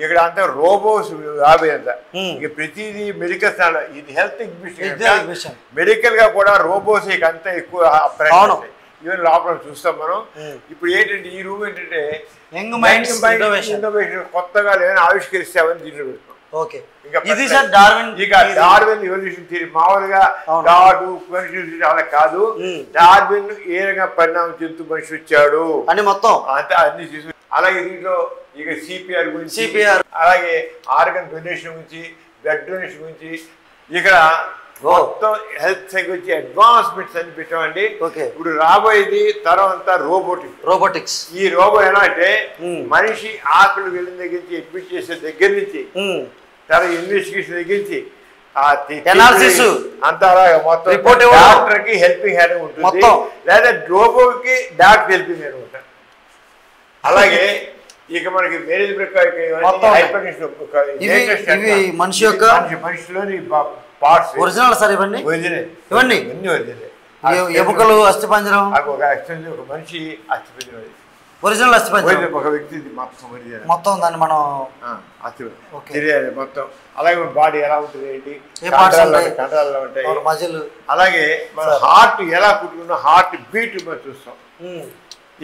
ఇక్కడ అంతా రోబోస్ యాభై అంతా. ఇక ప్రతిదీ మెడికల్ ఇది హెల్త్ ఎగ్జిబిషన్. మెడికల్ గా కూడా రోబోస్ ఇక అంతా ఎక్కువ ఈవెన్ లోపల చూస్తాం మనం. ఇప్పుడు ఏంటంటే ఈ రూమ్ ఏంటంటే ఇన్నోవేషన్ కొత్తగా ఏమైనా ఆవిష్కరిస్తామని దీంట్లో పెడతాం. డార్విన్ ఎవల్యూషన్ థియరీ మామూలుగా అలా కాదు. డార్విన్ ఏ రకంగా పరిణామం చెందుతూ మనిషి వచ్చాడు అని మొత్తం అంతా అన్ని చూసి. అలాగే దీంట్లో ఇక సిపిఆర్ గురించి, అలాగే ఆర్గన్ డొనేషన్ గురించి, బ్లడ్ డొనేషన్ గురించి, ఇక్కడ మొత్తం హెల్త్ సైన్స్ గురించి అడ్వాన్స్మెంట్స్ అని పెట్టామండి. ఇప్పుడు రాబోయేది తరం అంతా రోబోటిక్స్. ఈ రోబో ఎలా అంటే మనిషి హాస్పిటల్కి వెళ్ళిన దగ్గర నుంచి అడ్మిట్ చేసే దగ్గర నుంచి తర్వాత ఇన్వెస్టిగేషన్ దగ్గర నుంచి అంతా మొత్తం డాక్టర్ కి హెల్పింగ్ హ్యాండ్ ఉంటుంది, లేదా రోబోకి డాక్టర్ హెల్పింగ్ హ్యాండ్ ఉంటుంది. అలాగే ఇక మనకి మేనేజ్మెంట్ మనిషిలోని పార్ట్స్ ఒరిజినల్ సార్. ఇవన్నీ ఎముకలు, అస్థిపంజరం, ఒక మనిషి అస్థిపంజరం, ఒరిజినల్ అస్థిపంజరం ఒక వ్యక్తి మొత్తం దాన్ని మనం తెలియాలి మొత్తం. అలాగే బాడీ ఎలా ఉంటుంది, ఏంటి కండరాల్లో ఉంటాయి. అలాగే మన హార్ట్ ఎలా కుట్టుకున్నా హార్ట్ బీట్ మనం చూస్తాం.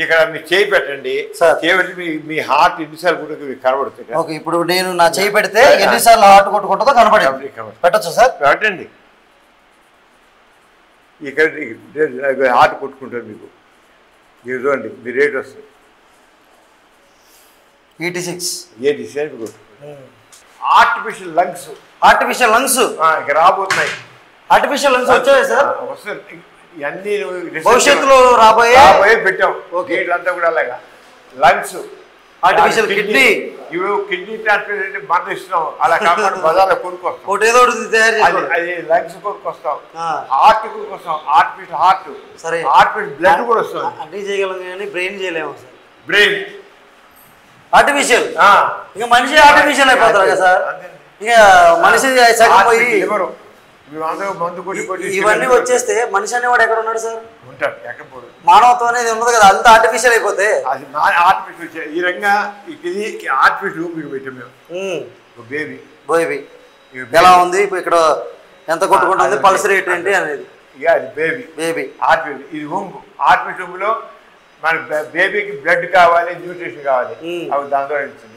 ఇక్కడ మీరు చేయి పెట్టండి, చేయబెట్టి మీ హార్ట్ ఎన్నిసార్లు కూడా మీకు కనబడుతుంది. ఇప్పుడు నేను నా చేయి పెడితే ఎన్నిసార్లు హార్ట్ కొట్టుకుంటుందో కనబడి పెట్టచ్చు సార్. పెట్టండి, ఇక్కడ హార్ట్ కొట్టుకుంటారు మీకు. మీరు చూడండి, మీ రేట్ వస్తుంది 86 అని ఆర్టిఫిషియల్ లంగ్స్ ఇక రాబోతున్నాయి. ఆర్టిఫిషియల్ లంగ్స్ వచ్చాయి సార్, వస్తుంది. ఇవన్నీ భవిష్యత్తులో రాబోయే పెట్టాం. వీళ్ళంతా కూడా అలాగా లంగ్స్, ఆర్టిఫిషియల్ కిడ్నీ, ఇవి కిడ్నీ ట్రాన్స్ప్లాంట్ మనం ఇస్తున్నాం. అలా కాకుండా బజార్లో కొనుక్కొస్తాం. ఏదో తయారు అది లంగ్స్ కొనుక్కొస్తాం, హార్ట్ కొనుక్కొస్తాం, ఆర్టిఫిషియల్ హార్ట్, సరే ఆర్టిఫిషియల్ బ్లడ్ కూడా వస్తుంది. అన్నీ చేయగలం కానీ బ్రెయిన్ చేయలేము సార్. బ్రెయిన్ ఆర్టిఫిషియల్, ఇంకా మనిషి ఆర్టిఫిషియల్ అయిపోతారు కదా సార్. ఇంకా మనిషి సగపోయి ఇవన్నీ వచ్చేస్తే మనిషి అనేవాడు ఎక్కడ ఉన్నాడు సార్? ఉంటాడు, ఎక్కకపోడు. మానవత్వం అనేది ఉండదు కదా, అంత ఆర్టిఫిషియల్ అయిపోతే. అది ఆర్టిఫిషియల్. ఈ రంగా ఇది ఆర్టిఫిషియల్ మీకు పెట్టాం మేము. బేబీ ఎలా ఉంది ఇక్కడ, ఎంత కొట్టుకుంటుంది, పల్స్ రేట్ ఏంటి అనేది. ఇక అది బేబీ ఆర్టిఫిషియల్. ఇది హోమ్. ఆర్టిఫిషియల్ లో మన బేబీకి బ్లడ్ కావాలి, న్యూట్రిషన్ కావాలి, అవి దాంతో ఇస్తుంది.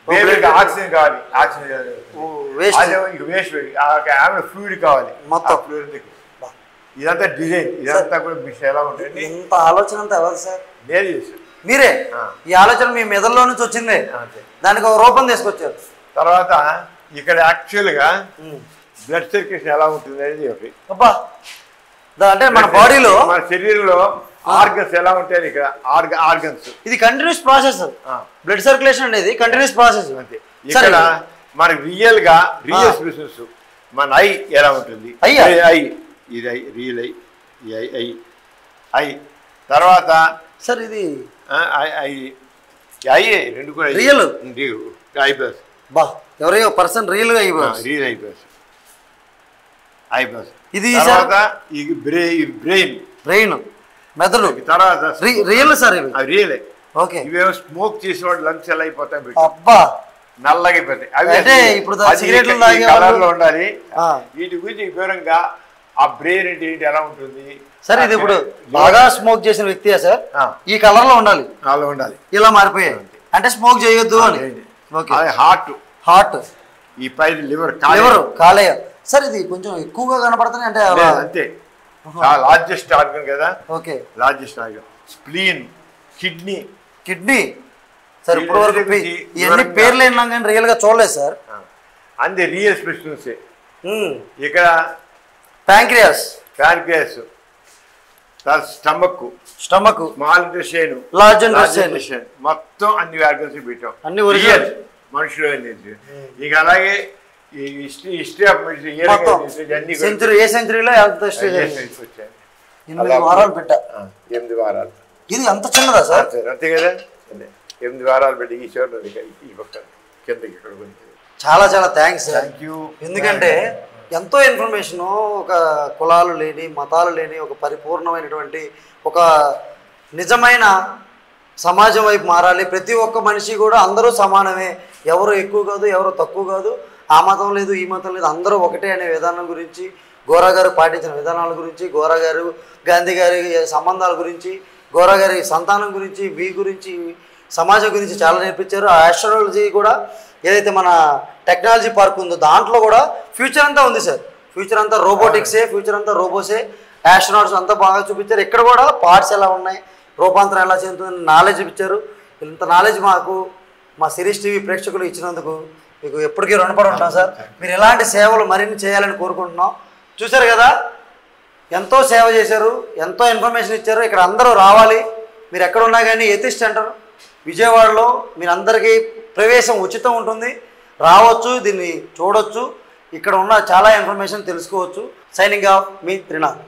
బేబీకి ఆక్సిజన్ కావాలి, ఆక్సిజన్ వేస్ట్ ఫ్లూయిడ్ కావాలి, మొత్తం ఫ్లూయిడ్. ఇదంతా డిజైన్, ఇదంతా కూడా మీకు ఎలా ఉంటుంది. ఇంత ఆలోచన అంతా ఎవరు సార్? నేను చేశాను. మీరే? ఈ ఆలోచన మీ మెదడులో నుంచి వచ్చిందే, దానికి ఒక రూపం తీసుకొచ్చారు. తర్వాత ఇక్కడ యాక్చువల్గా బ్లడ్ సర్క్యులేషన్ ఎలా ఉంటుంది అనేది ఒకటి. అబ్బా, అంటే మన బాడీలో, మన శరీరంలో ఆర్గన్స్ ఎలా ఉంటాయి ఇక్కడ, ఆర్గన్స్. ఇది కంటిన్యూస్ ప్రాసెస్. బ్లడ్ సర్క్యులేషన్ అనేది కంటిన్యూస్ ప్రాసెస్. అంతే. ఇక్కడ మనకి రియల్ బిజినెస్ మన ఐ ఎలా ఉంటుంది, ఐ ఇది ఐ, రియల్ ఐ, ఈ ఐ తర్వాత సార్ ఇది ఐ రెండు కూడా రియల్ ఐబ్రోస్. బా, ఎవరో పర్సన్ రియల్ గా ఐబ్రోస్, రియల్ ఐబ్రోస్. ఇది తర్వాత ఈ బ్రెయిన్ మెదడు. తర్వాత రియల్ సార్, ఇవి రియలే. ఓకే. ఇవేమో స్మోక్ చేసేవాడు లంగ్స్ ఎలా అయిపోతాయి, అబ్బా నల్లగా అయిపోతాయి. అవి ఇప్పుడు కలర్ లో ఉండాలి. వీటి గురించి వివరంగా ఆ బ్రెయిన్ అంటే ఏంటి, ఎలా ఉంటుంది సార్. ఇది ఇప్పుడు బాగా స్మోక్ చేసిన వ్యక్తియా సార్? ఈ కలర్ లో ఉండాలి, అలా ఉండాలి. ఇలా మారిపోయాయి అంటే స్మోక్ చేయొద్దు అని. హార్ట్, ఈ పై లివర్, కాలేయ. సార్ ఇది కొంచెం ఎక్కువగా కనపడుతుంది అంటే అంతే. లార్జెస్ట్ ఆర్గన్ కదా. Okay, largest organ. Spleen, kidney. Sir ఇప్పుడు వరకు ఇవన్నీ పేర్లు విన్నాం కానీ రియల్ గా చూడలేదు సార్. అంతే, రియల్ స్పెషల్స్. ఇక్కడ pancreas, stomach, small intestine, large intestine, మొత్తం అన్ని ఆర్గన్స్ పెట్టాం, అన్ని ఒరిజినల్ మనుషులు. ఇక అలాగే హిస్టరీ ఆఫ్ మెడిసిన్ సెంచరీ, ఏ సెంచరీలో ఎంత వచ్చాయి? 8 వారాలు పెట్టా. 8 వారాలు. ఇది అంత చిన్నదా సార్? అంతే కదా, 8 వారాలు పెట్టి ఈ చోట ఈ పక్క కిందకి ఇక్కడ. చాలా చాలా థ్యాంక్స్. Thank you. ఎందుకంటే ఎంతో ఇన్ఫర్మేషను, ఒక కులాలు లేని, మతాలు లేని, ఒక పరిపూర్ణమైనటువంటి ఒక నిజమైన సమాజం వైపు మారాలి. ప్రతి ఒక్క మనిషి కూడా అందరూ సమానమే, ఎవరు ఎక్కువ కాదు, ఎవరు తక్కువ కాదు, ఆ మతం లేదు, ఈ మతం లేదు, అందరూ ఒకటే అనే విధానం గురించి, గోరా గారు పాటించిన విధానాల గురించి, గోరా గారు గాంధీ గారి సంబంధాల గురించి, గోరా గారి సంతానం గురించి, మీ గురించి, సమాజం గురించి చాలా నేర్పించారు. ఆ ఆస్ట్రాలజీ కూడా ఏదైతే మన టెక్నాలజీ పార్క్ ఉందో దాంట్లో కూడా ఫ్యూచర్ అంతా ఉంది సార్. ఫ్యూచర్ అంతా రోబోటిక్సే, ఫ్యూచర్ అంతా రోబోసే, ఆస్ట్రోనాట్స్ అంతా బాగా చూపించారు. ఇక్కడ కూడా పార్ట్స్ ఎలా ఉన్నాయి, రూపాంతరం ఎలా చెందుతుంది, నాలెడ్జ్ ఇచ్చారు. ఇంత నాలెడ్జ్ మాకు మా సిరీస్ టీవీ ప్రేక్షకులు ఇచ్చినందుకు మీకు ఎప్పటికీ రుణపడి ఉంటాం సార్. మీరు ఎలాంటి సేవలు మరిన్ని చేయాలని కోరుకుంటున్నాం. చూశారు కదా, ఎంతో సేవ చేశారు, ఎంతో ఇన్ఫర్మేషన్ ఇచ్చారు. ఇక్కడ అందరూ రావాలి. మీరు ఎక్కడ ఉన్నా కానీ యతీష్ సెంటర్ విజయవాడలో మీరందరికీ ప్రవేశం ఉచితం ఉంటుంది. రావచ్చు, దీన్ని చూడొచ్చు, ఇక్కడ ఉన్న చాలా ఇన్ఫర్మేషన్ తెలుసుకోవచ్చు. సైనింగ్ ఆఫ్, మీ త్రినాథ్.